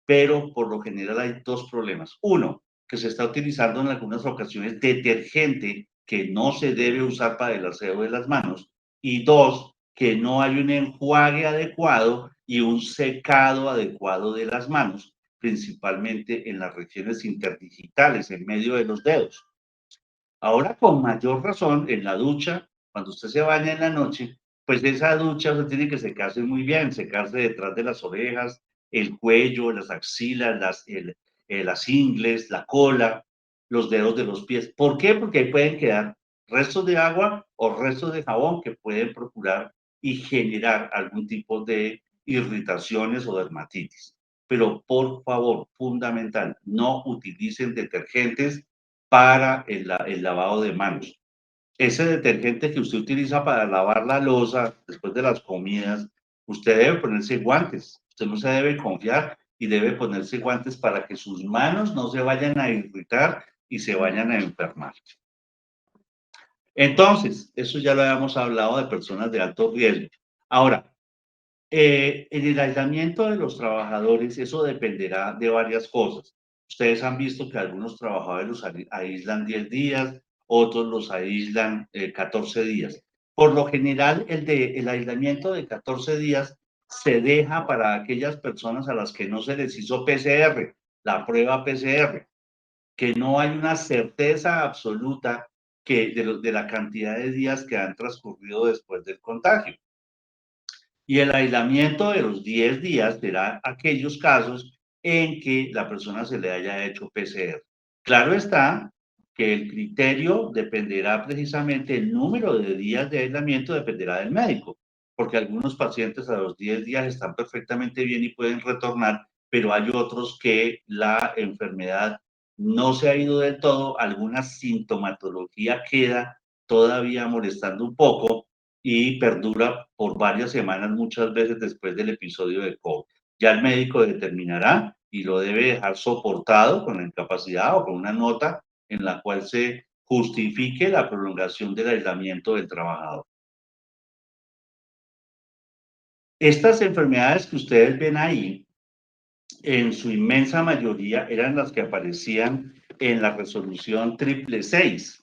pero por lo general hay dos problemas. Uno, que se está utilizando en algunas ocasiones detergente que no se debe usar para el aseo de las manos. Y dos, que no hay un enjuague adecuado y un secado adecuado de las manos, principalmente en las regiones interdigitales, en medio de los dedos. Ahora, con mayor razón, en la ducha, cuando usted se baña en la noche, pues esa ducha usted tiene que secarse muy bien, secarse detrás de las orejas, el cuello, las axilas, las ingles, la cola, los dedos de los pies. ¿Por qué? Porque ahí pueden quedar restos de agua o restos de jabón que pueden procurar y generar algún tipo de irritaciones o dermatitis. Pero por favor, fundamental, no utilicen detergentes para el lavado de manos. Ese detergente que usted utiliza para lavar la loza después de las comidas, usted debe ponerse guantes. Usted no se debe confiar y debe ponerse guantes para que sus manos no se vayan a irritar y se vayan a enfermar. Entonces, eso ya lo habíamos hablado de personas de alto riesgo. Ahora, en el aislamiento de los trabajadores, eso dependerá de varias cosas. Ustedes han visto que algunos trabajadores los aíslan 10 días, otros los aíslan 14 días. Por lo general, el aislamiento de 14 días se deja para aquellas personas a las que no se les hizo PCR, la prueba PCR, que no hay una certeza absoluta de la cantidad de días que han transcurrido después del contagio. Y el aislamiento de los 10 días será aquellos casos en que la persona se le haya hecho PCR. Claro está que el criterio dependerá precisamente, el número de días de aislamiento dependerá del médico, porque algunos pacientes a los 10 días están perfectamente bien y pueden retornar, pero hay otros que la enfermedad no se ha ido del todo, alguna sintomatología queda todavía molestando un poco y perdura por varias semanas, muchas veces después del episodio de COVID. Ya el médico determinará y lo debe dejar soportado con la incapacidad o con una nota en la cual se justifique la prolongación del aislamiento del trabajador. Estas enfermedades que ustedes ven ahí, en su inmensa mayoría, eran las que aparecían en la resolución 666.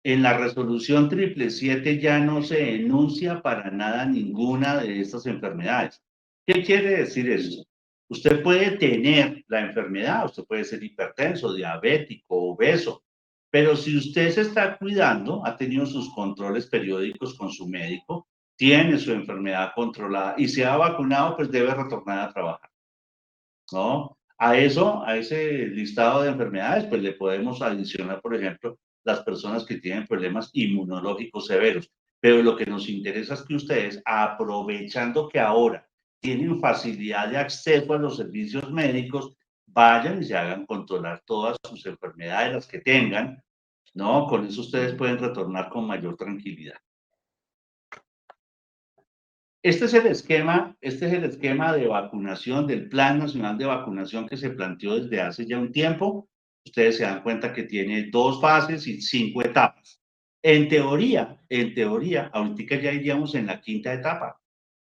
En la resolución 777 ya no se enuncia para nada ninguna de estas enfermedades. ¿Qué quiere decir esto? Usted puede tener la enfermedad, usted puede ser hipertenso, diabético, obeso, Pero si usted se está cuidando, ha tenido sus controles periódicos con su médico, tiene su enfermedad controlada y se ha vacunado, pues debe retornar a trabajar, ¿no? A eso, a ese listado de enfermedades, pues le podemos adicionar, por ejemplo, las personas que tienen problemas inmunológicos severos. Pero lo que nos interesa es que ustedes, aprovechando que ahora tienen facilidad de acceso a los servicios médicos, vayan y se hagan controlar todas sus enfermedades, las que tengan, ¿no? Con eso ustedes pueden retornar con mayor tranquilidad. Este es el esquema de vacunación del Plan Nacional de Vacunación que se planteó desde hace ya un tiempo. Ustedes se dan cuenta que tiene 2 fases y 5 etapas. En teoría, ahorita ya iríamos en la 5ª etapa,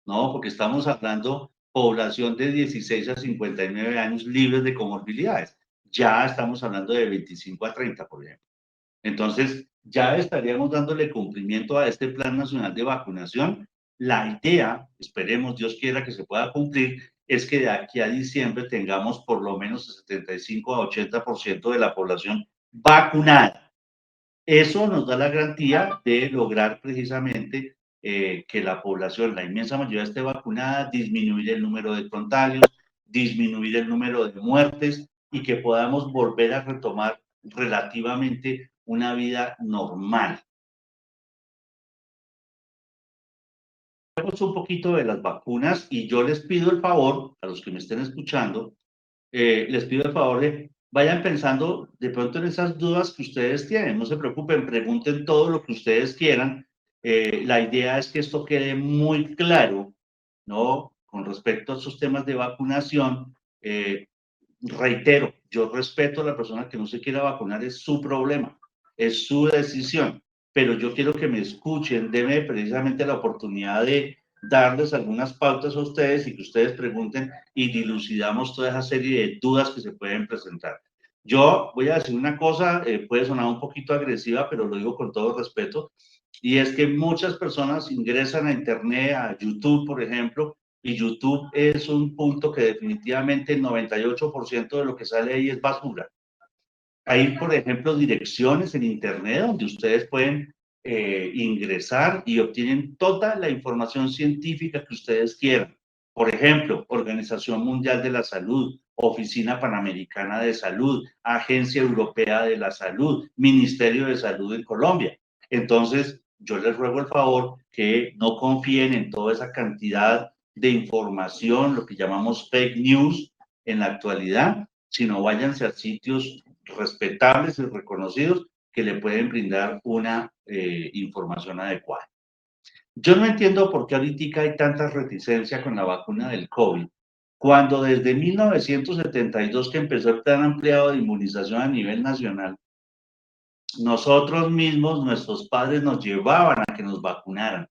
¿no? Porque estamos hablando población de 16 a 59 años libres de comorbilidades. Ya estamos hablando de 25 a 30, por ejemplo. Entonces, ya estaríamos dándole cumplimiento a este Plan Nacional de Vacunación. La idea, esperemos Dios quiera que se pueda cumplir, es que de aquí a diciembre tengamos por lo menos el 75 a 80% de la población vacunada. Eso nos da la garantía de lograr precisamente que la población, la inmensa mayoría, esté vacunada, disminuir el número de contagios, disminuir el número de muertes y que podamos volver a retomar relativamente una vida normal. Hablemos un poquito de las vacunas y yo les pido el favor, a los que me estén escuchando, les pido el favor de vayan pensando de pronto en esas dudas que ustedes tienen. No se preocupen, pregunten todo lo que ustedes quieran. La idea es que esto quede muy claro, ¿no? Con respecto a esos temas de vacunación. Reitero, yo respeto a la persona que no se quiera vacunar, es su problema, es su decisión, pero yo quiero que me escuchen, denme precisamente la oportunidad de darles algunas pautas a ustedes y que ustedes pregunten y dilucidamos toda esa serie de dudas que se pueden presentar. Yo voy a decir una cosa, puede sonar un poquito agresiva, pero lo digo con todo respeto, y es que muchas personas ingresan a Internet, a YouTube, por ejemplo, y YouTube es un punto que definitivamente el 98% de lo que sale ahí es basura. Hay, por ejemplo, direcciones en Internet donde ustedes pueden ingresar y obtienen toda la información científica que ustedes quieran. Por ejemplo, Organización Mundial de la Salud, Oficina Panamericana de Salud, Agencia Europea de la Salud, Ministerio de Salud en Colombia. Entonces, yo les ruego el favor que no confíen en toda esa cantidad de información, lo que llamamos fake news en la actualidad, sino váyanse a sitios respetables y reconocidos que le pueden brindar una información adecuada. Yo no entiendo por qué ahorita hay tanta reticencia con la vacuna del COVID, cuando desde 1972 que empezó el plan ampliado de inmunización a nivel nacional, nosotros mismos, nuestros padres nos llevaban a que nos vacunaran.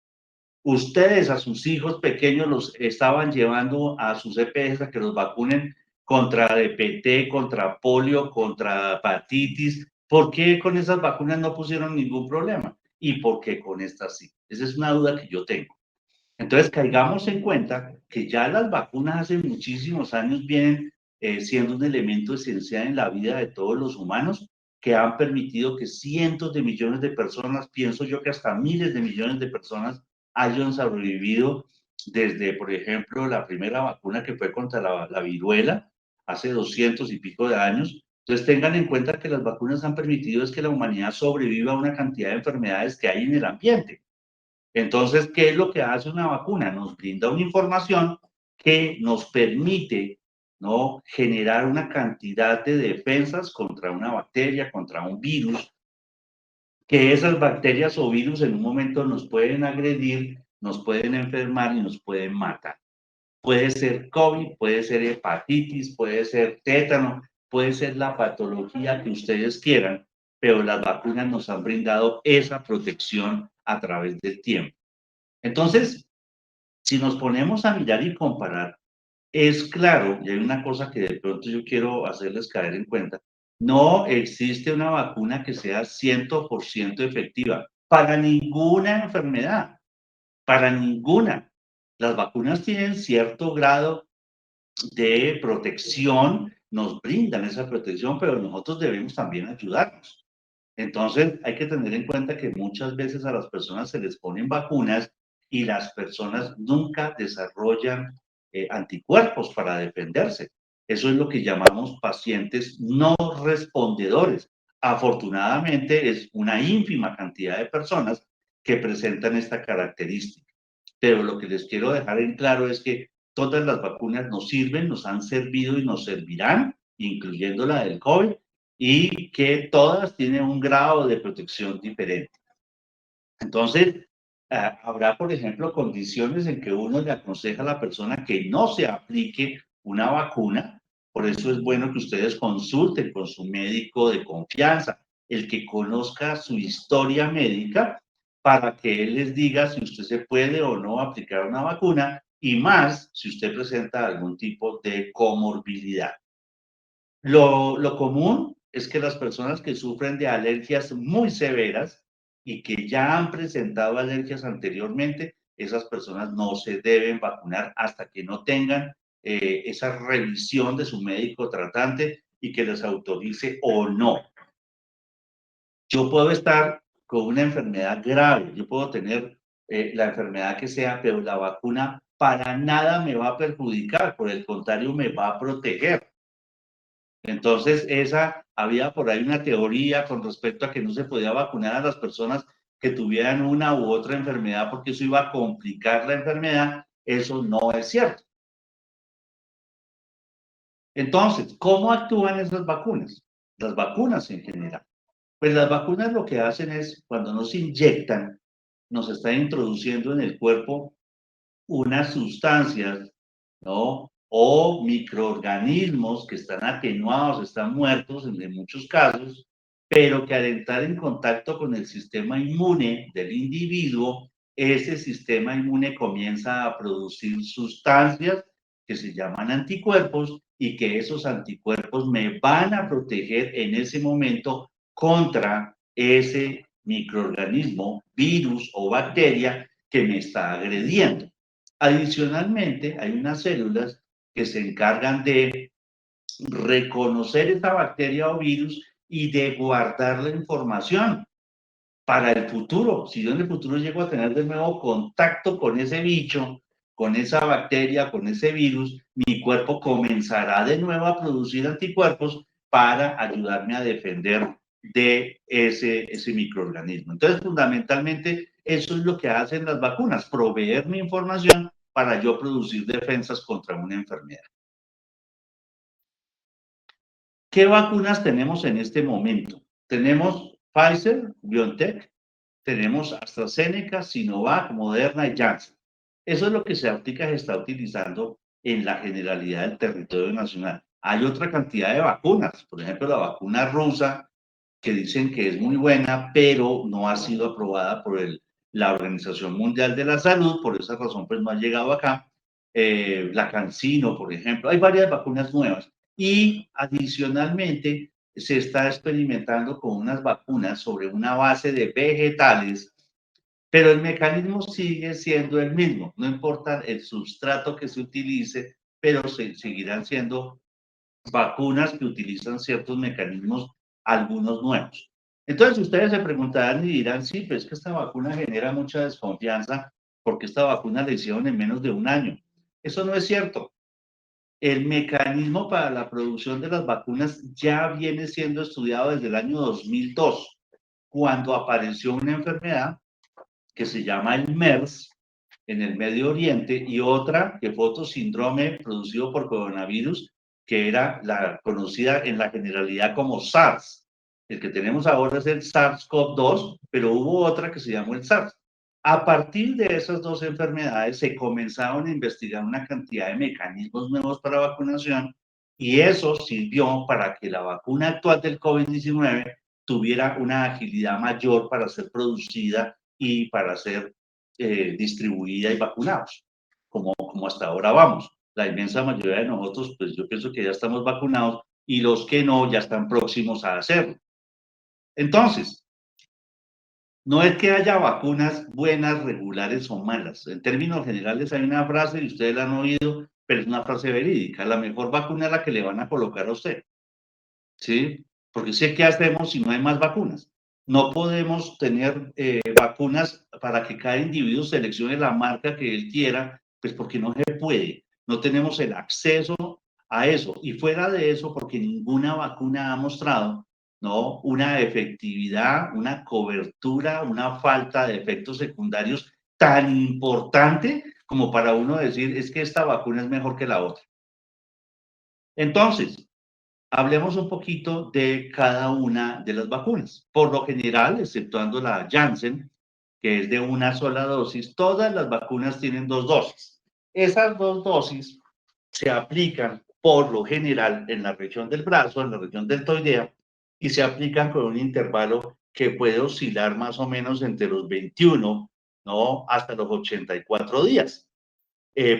Ustedes a sus hijos pequeños los estaban llevando a sus EPS a que los vacunen contra DPT, contra polio, contra hepatitis. ¿Por qué con esas vacunas no pusieron ningún problema? ¿Y por qué con estas sí? Esa es una duda que yo tengo. Entonces, caigamos en cuenta que ya las vacunas hace muchísimos años vienen siendo un elemento esencial en la vida de todos los humanos que han permitido que cientos de millones de personas, pienso yo que hasta miles de millones de personas hayan sobrevivido desde, por ejemplo, la primera vacuna que fue contra la viruela hace 200 y pico de años. Entonces, tengan en cuenta que las vacunas han permitido es que la humanidad sobreviva a una cantidad de enfermedades que hay en el ambiente. Entonces, ¿qué es lo que hace una vacuna? Nos brinda una información que nos permite, ¿no?, generar una cantidad de defensas contra una bacteria, contra un virus, que esas bacterias o virus en un momento nos pueden agredir, nos pueden enfermar y nos pueden matar. Puede ser COVID, puede ser hepatitis, puede ser tétano, puede ser la patología que ustedes quieran, pero las vacunas nos han brindado esa protección a través del tiempo. Entonces, si nos ponemos a mirar y comparar, es claro, y hay una cosa que de pronto yo quiero hacerles caer en cuenta, no existe una vacuna que sea 100% efectiva para ninguna enfermedad, para ninguna. Las vacunas tienen cierto grado de protección, nos brindan esa protección, pero nosotros debemos también ayudarnos. Entonces, hay que tener en cuenta que muchas veces a las personas se les ponen vacunas y las personas nunca desarrollan anticuerpos para defenderse. Eso es lo que llamamos pacientes no respondedores. Afortunadamente, es una ínfima cantidad de personas que presentan esta característica. Pero lo que les quiero dejar en claro es que todas las vacunas nos sirven, nos han servido y nos servirán, incluyendo la del COVID, y que todas tienen un grado de protección diferente. Entonces, habrá, por ejemplo, condiciones en que uno le aconseja a la persona que no se aplique una vacuna. Por eso es bueno que ustedes consulten con su médico de confianza, el que conozca su historia médica, para que él les diga si usted se puede o no aplicar una vacuna, y más si usted presenta algún tipo de comorbilidad. Lo común es que las personas que sufren de alergias muy severas y que ya han presentado alergias anteriormente, esas personas no se deben vacunar hasta que no tengan esa revisión de su médico tratante y que les autorice o no. Yo puedo estar con una enfermedad grave, yo puedo tener la enfermedad que sea, pero la vacuna para nada me va a perjudicar, por el contrario, me va a proteger. Entonces, había por ahí una teoría con respecto a que no se podía vacunar a las personas que tuvieran una u otra enfermedad porque eso iba a complicar la enfermedad. Eso no es cierto. Entonces, ¿cómo actúan esas vacunas? Las vacunas en general. Pues las vacunas lo que hacen es, cuando nos inyectan, nos están introduciendo en el cuerpo unas sustancias, ¿no? O microorganismos que están atenuados, están muertos en muchos casos, pero que al entrar en contacto con el sistema inmune del individuo, ese sistema inmune comienza a producir sustancias que se llaman anticuerpos y que esos anticuerpos me van a proteger en ese momento contra ese microorganismo, virus o bacteria que me está agrediendo. Adicionalmente, hay unas células que se encargan de reconocer esta bacteria o virus y de guardar la información para el futuro. Si yo en el futuro llego a tener de nuevo contacto con ese bicho, con esa bacteria, con ese virus, mi cuerpo comenzará de nuevo a producir anticuerpos para ayudarme a defender de ese microorganismo. Entonces, fundamentalmente, eso es lo que hacen las vacunas, proveerme información para yo producir defensas contra una enfermedad. ¿Qué vacunas tenemos en este momento? Tenemos Pfizer, BioNTech, tenemos AstraZeneca, Sinovac, Moderna y Janssen. Eso es lo que se está utilizando en la generalidad del territorio nacional. Hay otra cantidad de vacunas, por ejemplo, la vacuna rusa, que dicen que es muy buena, pero no ha sido aprobada por la Organización Mundial de la Salud, por esa razón pues no ha llegado acá. La CanSino, por ejemplo, hay varias vacunas nuevas. Y adicionalmente se está experimentando con unas vacunas sobre una base de vegetales, pero el mecanismo sigue siendo el mismo, no importa el sustrato que se utilice, pero seguirán siendo vacunas que utilizan ciertos mecanismos, algunos nuevos. Entonces ustedes se preguntarán y dirán, sí, pues es que esta vacuna genera mucha desconfianza porque esta vacuna la hicieron en menos de un año. Eso no es cierto. El mecanismo para la producción de las vacunas ya viene siendo estudiado desde el año 2002, cuando apareció una enfermedad que se llama el MERS en el Medio Oriente y otra que fue otro síndrome producido por coronavirus, que era la conocida en la generalidad como SARS. El que tenemos ahora es el SARS-CoV-2, pero hubo otra que se llamó el SARS. A partir de esas dos enfermedades se comenzaron a investigar una cantidad de mecanismos nuevos para vacunación y eso sirvió para que la vacuna actual del COVID-19 tuviera una agilidad mayor para ser producida y para ser distribuida y vacunados, como hasta ahora vamos. La inmensa mayoría de nosotros, pues yo pienso que ya estamos vacunados y los que no ya están próximos a hacerlo. Entonces, no es que haya vacunas buenas, regulares o malas. En términos generales hay una frase, y ustedes la han oído, pero es una frase verídica. La mejor vacuna es la que le van a colocar a usted. ¿Sí? Porque sé qué hacemos si no hay más vacunas. no podemos tener vacunas para que cada individuo seleccione la marca que él quiera, pues porque no se puede, no tenemos el acceso a eso. Y fuera de eso, porque ninguna vacuna ha mostrado, ¿no?, una efectividad, una cobertura, una falta de efectos secundarios tan importante como para uno decir, es que esta vacuna es mejor que la otra. Entonces, hablemos un poquito de cada una de las vacunas. Por lo general, exceptuando la Janssen, que es de una sola dosis, todas las vacunas tienen dos dosis. Esas dos dosis se aplican por lo general en la región del brazo, en la región deltoidea, y se aplican con un intervalo que puede oscilar más o menos entre los 21, ¿no?, hasta los 84 días.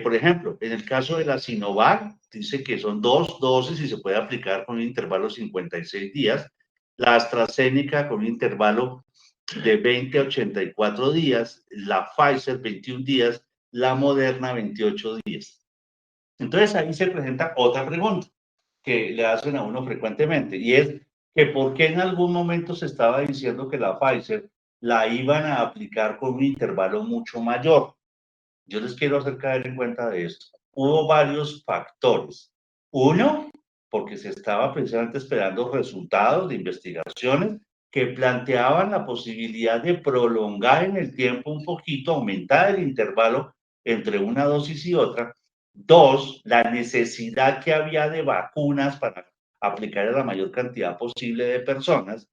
Por ejemplo, en el caso de la Sinovac, dice que son dos dosis y se puede aplicar con un intervalo de 56 días. La AstraZeneca con un intervalo de 20 a 84 días. La Pfizer 21 días. La Moderna 28 días. Entonces ahí se presenta otra pregunta que le hacen a uno frecuentemente y es que por qué en algún momento se estaba diciendo que la Pfizer la iban a aplicar con un intervalo mucho mayor. Yo les quiero hacer caer en cuenta de esto. Hubo varios factores. Uno, porque se estaba precisamente esperando resultados de investigaciones que planteaban la posibilidad de prolongar en el tiempo un poquito, aumentar el intervalo entre una dosis y otra. Dos, la necesidad que había de vacunas para aplicar a la mayor cantidad posible de personas.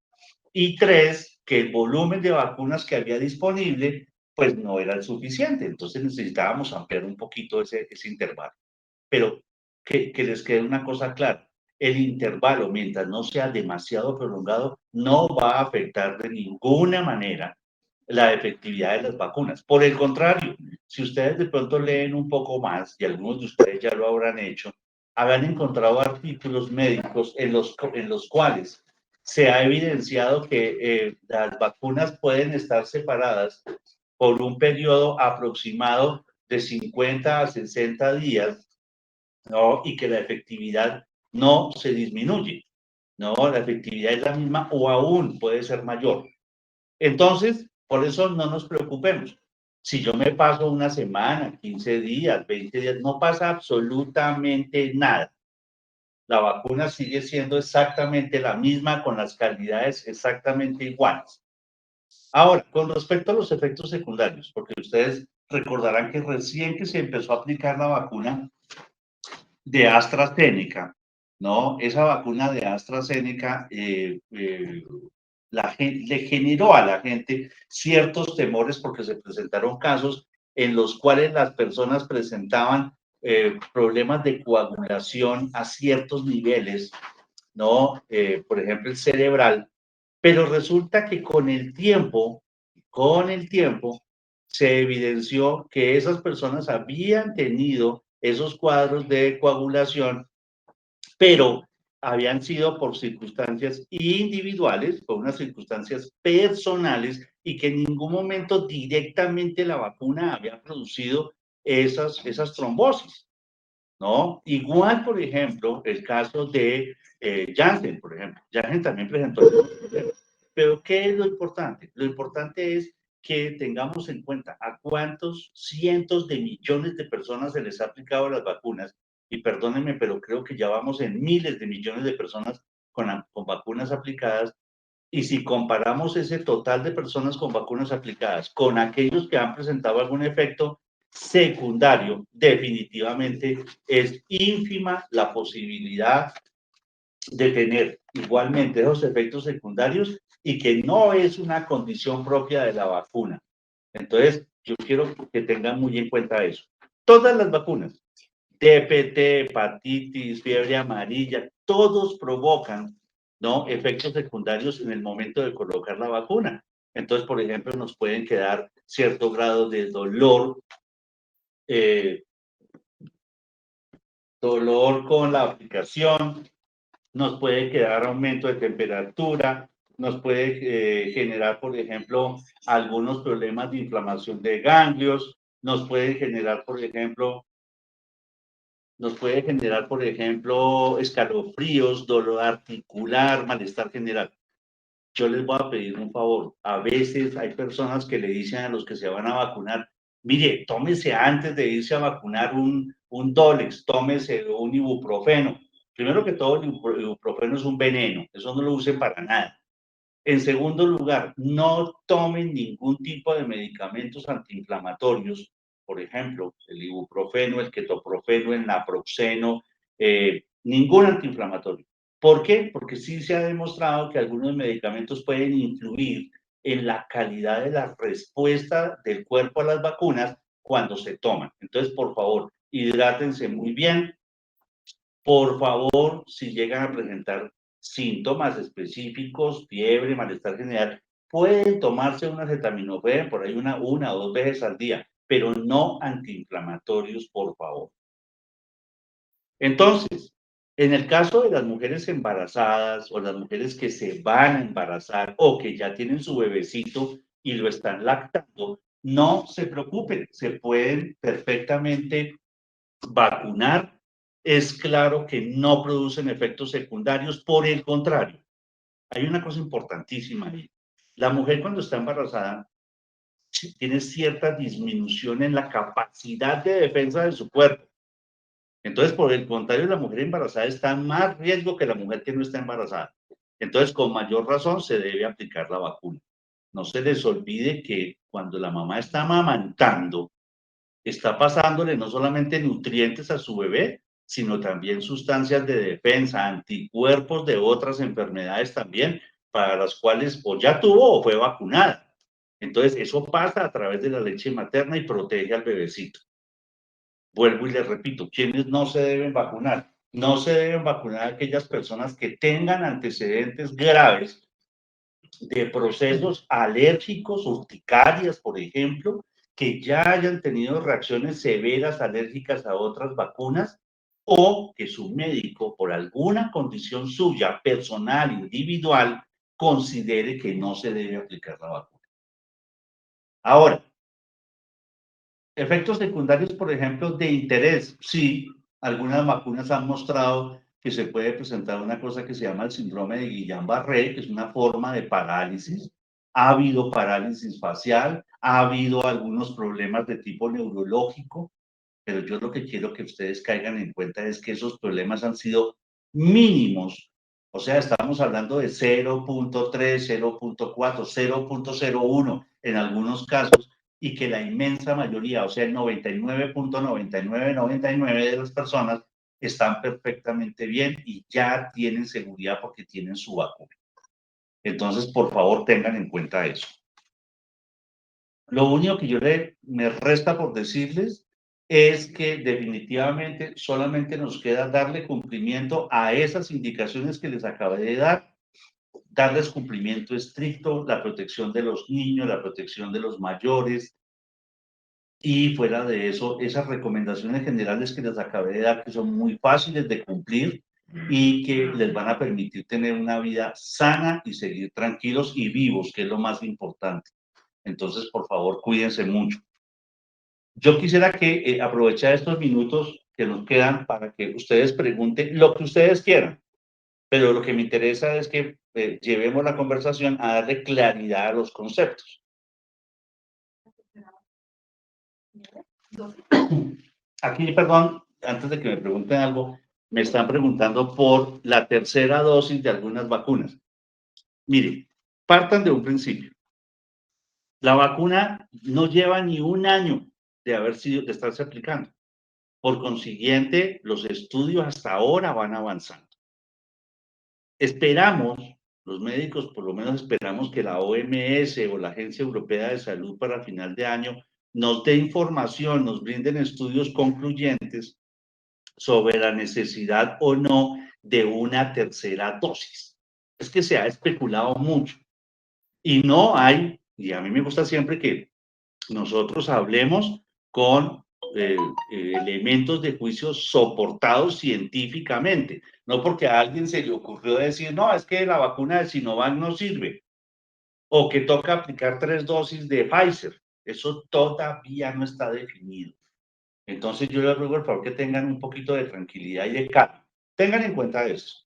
Y tres, que el volumen de vacunas que había disponible pues no era el suficiente, entonces necesitábamos ampliar un poquito ese intervalo. Pero que les quede una cosa clara, el intervalo, mientras no sea demasiado prolongado, no va a afectar de ninguna manera la efectividad de las vacunas. Por el contrario, si ustedes de pronto leen un poco más, y algunos de ustedes ya lo habrán hecho, habrán encontrado artículos médicos en los cuales se ha evidenciado que las vacunas pueden estar separadas por un periodo aproximado de 50 a 60 días, ¿no?, y que la efectividad no se disminuye, ¿no? La efectividad es la misma o aún puede ser mayor. Entonces, por eso no nos preocupemos. Si yo me paso una semana, 15 días, 20 días, no pasa absolutamente nada. La vacuna sigue siendo exactamente la misma, con las calidades exactamente iguales. Ahora, con respecto a los efectos secundarios, porque ustedes recordarán que recién que se empezó a aplicar la vacuna de AstraZeneca, ¿no? Esa vacuna de AstraZeneca le generó a la gente ciertos temores porque se presentaron casos en los cuales las personas presentaban problemas de coagulación a ciertos niveles, ¿no? Por ejemplo, el cerebral, pero resulta que con el tiempo, se evidenció que esas personas habían tenido esos cuadros de coagulación, pero habían sido por circunstancias individuales, por unas circunstancias personales, y que en ningún momento directamente la vacuna había producido esas trombosis, ¿no? Igual, por ejemplo, el caso de Janssen, por ejemplo. Janssen también presentó algunos problemas. Pero, ¿qué es lo importante? Lo importante es que tengamos en cuenta a cuántos cientos de millones de personas se les ha aplicado las vacunas, y perdónenme, pero creo que ya vamos en miles de millones de personas con vacunas aplicadas, y si comparamos ese total de personas con vacunas aplicadas con aquellos que han presentado algún efecto secundario, definitivamente es ínfima la posibilidad de tener igualmente esos efectos secundarios y que no es una condición propia de la vacuna. Entonces, yo quiero que tengan muy en cuenta eso. Todas las vacunas, DPT, hepatitis, fiebre amarilla, todos provocan, ¿no?, efectos secundarios en el momento de colocar la vacuna. Entonces, por ejemplo, nos pueden quedar cierto grado de eh, dolor con la aplicación, nos puede quedar aumento de temperatura, nos puede generar, por ejemplo, algunos problemas de inflamación de ganglios, nos puede generar, por ejemplo, escalofríos, dolor articular, malestar general. yo les voy a pedir un favor. A veces hay personas que le dicen a los que se van a vacunar, mire, tómese antes de irse a vacunar un Dolex, tómese un ibuprofeno. Primero que todo, el ibuprofeno es un veneno, eso no lo use para nada. En segundo lugar, no tomen ningún tipo de medicamentos antiinflamatorios, por ejemplo, el ibuprofeno, el ketoprofeno, el naproxeno, ningún antiinflamatorio. ¿Por qué? Porque sí se ha demostrado que algunos medicamentos pueden influir en la calidad de la respuesta del cuerpo a las vacunas cuando se toman. Entonces, por favor, hidrátense muy bien. Por favor, si llegan a presentar síntomas específicos, fiebre, malestar general, pueden tomarse un acetaminofén por ahí una o dos veces al día, pero no antiinflamatorios, por favor. Entonces, en el caso de las mujeres embarazadas o las mujeres que se van a embarazar o que ya tienen su bebecito y lo están lactando, no se preocupen, se pueden perfectamente vacunar. Es claro que no producen efectos secundarios, por el contrario, hay una cosa importantísima ahí. La mujer cuando está embarazada tiene cierta disminución en la capacidad de defensa de su cuerpo. Entonces, por el contrario, la mujer embarazada está en más riesgo que la mujer que no está embarazada. Entonces, con mayor razón, se debe aplicar la vacuna. No se les olvide que cuando la mamá está amamantando, está pasándole no solamente nutrientes a su bebé, sino también sustancias de defensa, anticuerpos de otras enfermedades también, para las cuales o ya tuvo o fue vacunada. Entonces, eso pasa a través de la leche materna y protege al bebecito. Vuelvo y les repito, ¿quiénes no se deben vacunar? No se deben vacunar aquellas personas que tengan antecedentes graves de procesos alérgicos, urticarias, por ejemplo, que ya hayan tenido reacciones severas alérgicas a otras vacunas o que su médico, por alguna condición suya, personal, individual, considere que no se debe aplicar la vacuna. Ahora, efectos secundarios, por ejemplo, de interés. Sí, algunas vacunas han mostrado que se puede presentar una cosa que se llama el síndrome de Guillain-Barré, que es una forma de parálisis. Ha habido parálisis facial, ha habido algunos problemas de tipo neurológico, pero yo lo que quiero que ustedes caigan en cuenta es que esos problemas han sido mínimos. O sea, estamos hablando de 0.3, 0.4, 0.01 en algunos casos, y que la inmensa mayoría, o sea, el 99.9999 de las personas están perfectamente bien y ya tienen seguridad porque tienen su vacuna. Entonces, por favor, tengan en cuenta eso. Lo único que me resta por decirles es que definitivamente solamente nos queda darle cumplimiento a esas indicaciones que les acabé de dar, darles cumplimiento estricto, la protección de los niños, la protección de los mayores, y fuera de eso, esas recomendaciones generales que les acabé de dar, que son muy fáciles de cumplir y que les van a permitir tener una vida sana y seguir tranquilos y vivos, que es lo más importante. Entonces, por favor, cuídense mucho. Yo quisiera que aprovechar estos minutos que nos quedan para que ustedes pregunten lo que ustedes quieran, pero lo que me interesa es que llevemos la conversación a darle claridad a los conceptos. Aquí, perdón, antes de que me pregunten algo, me están preguntando por la tercera dosis de algunas vacunas. Mire, partan de un principio. La vacuna no lleva ni un año de estarse aplicando. Por consiguiente, los estudios hasta ahora van avanzando. Esperamos, los médicos por lo menos esperamos que la OMS o la Agencia Europea de Salud para final de año nos dé información, nos brinden estudios concluyentes sobre la necesidad o no de una tercera dosis. Es que se ha especulado mucho y no hay, y a mí me gusta siempre que nosotros hablemos con elementos de juicio soportados científicamente, no porque a alguien se le ocurrió decir, no, es que la vacuna de Sinovac no sirve, o que toca aplicar 3 dosis de Pfizer. Eso todavía no está definido. Entonces yo les ruego por favor que tengan un poquito de tranquilidad y de calma. Tengan en cuenta eso.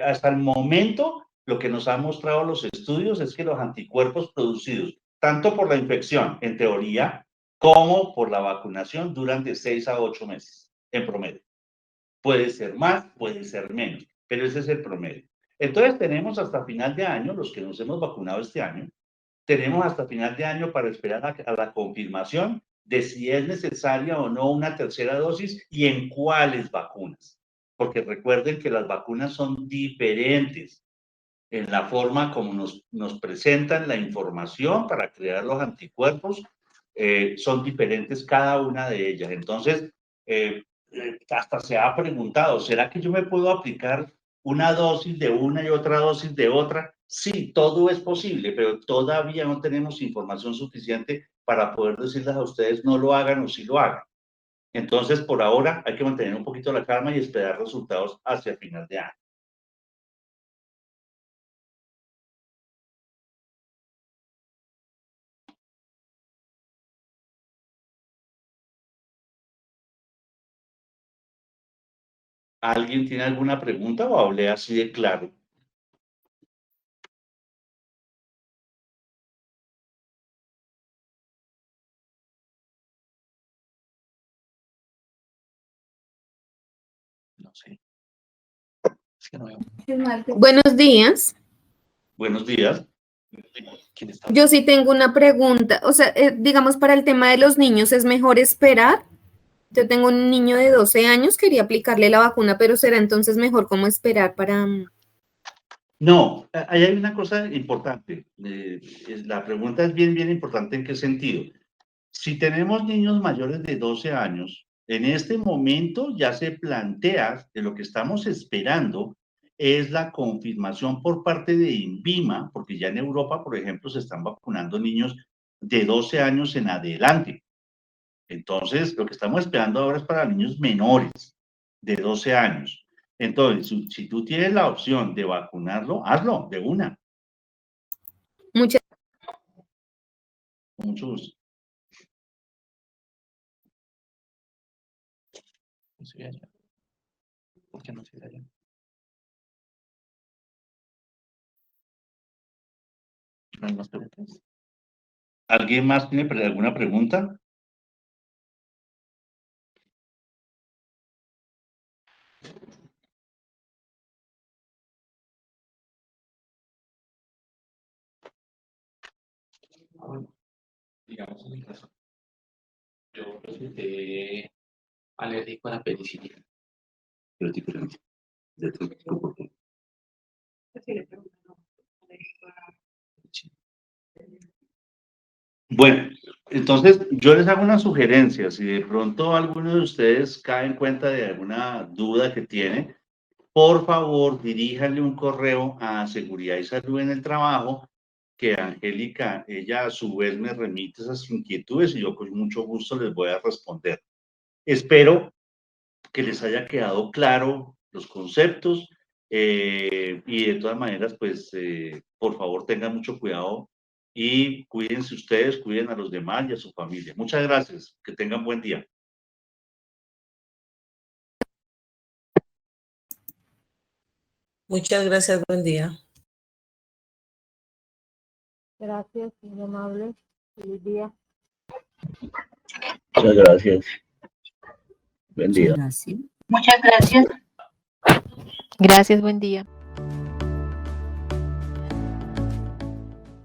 Hasta el momento, lo que nos han mostrado los estudios es que los anticuerpos producidos tanto por la infección, en teoría, como por la vacunación duran de 6 a 8 meses en promedio. Puede ser más, puede ser menos, pero ese es el promedio. Entonces tenemos hasta final de año, los que nos hemos vacunado este año, tenemos hasta final de año para esperar a la confirmación de si es necesaria o no una tercera dosis y en cuáles vacunas. Porque recuerden que las vacunas son diferentes en la forma como nos presentan la información para crear los anticuerpos, son diferentes cada una de ellas. Entonces, hasta se ha preguntado, ¿será que yo me puedo aplicar una dosis de una y otra dosis de otra? Sí, todo es posible, pero todavía no tenemos información suficiente para poder decirles a ustedes no lo hagan o sí lo hagan. Entonces, por ahora hay que mantener un poquito la calma y esperar resultados hacia final de año. ¿Alguien tiene alguna pregunta o hablé así de claro? No sé. Es que no veo. Buenos días. Buenos días. Yo sí tengo una pregunta. O sea, digamos, para el tema de los niños, ¿es mejor esperar? Yo tengo un niño de 12 años, quería aplicarle la vacuna, pero ¿será entonces mejor como esperar para...? No, ahí hay una cosa importante. La pregunta es bien, bien importante. ¿En qué sentido? Si tenemos niños mayores de 12 años, en este momento ya se plantea que lo que estamos esperando es la confirmación por parte de INVIMA, porque ya en Europa, por ejemplo, se están vacunando niños de 12 años en adelante. Entonces, lo que estamos esperando ahora es para niños menores de 12 años. Entonces, si tú tienes la opción de vacunarlo, hazlo de una. Muchas Con mucho gusto. ¿Por qué no se allá? ¿No hay más preguntas? ¿Alguien más tiene alguna pregunta? Digamos en mi caso, yo resulté alérgico a la penicilina. Pero diferente. De tu tipo, ¿por qué? Bueno, entonces yo les hago una sugerencia. Si de pronto alguno de ustedes cae en cuenta de alguna duda que tiene, por favor diríjanle un correo a Seguridad y Salud en el Trabajo, que Angélica, ella a su vez me remite esas inquietudes y yo con mucho gusto les voy a responder. Espero que les haya quedado claro los conceptos y de todas maneras, pues por favor tengan mucho cuidado y cuídense ustedes, cuiden a los demás y a su familia. Muchas gracias, que tengan buen día. Muchas gracias, buen día. Gracias, muy amable. Feliz día. Muchas gracias. Buen día. Muchas gracias. Gracias, buen día.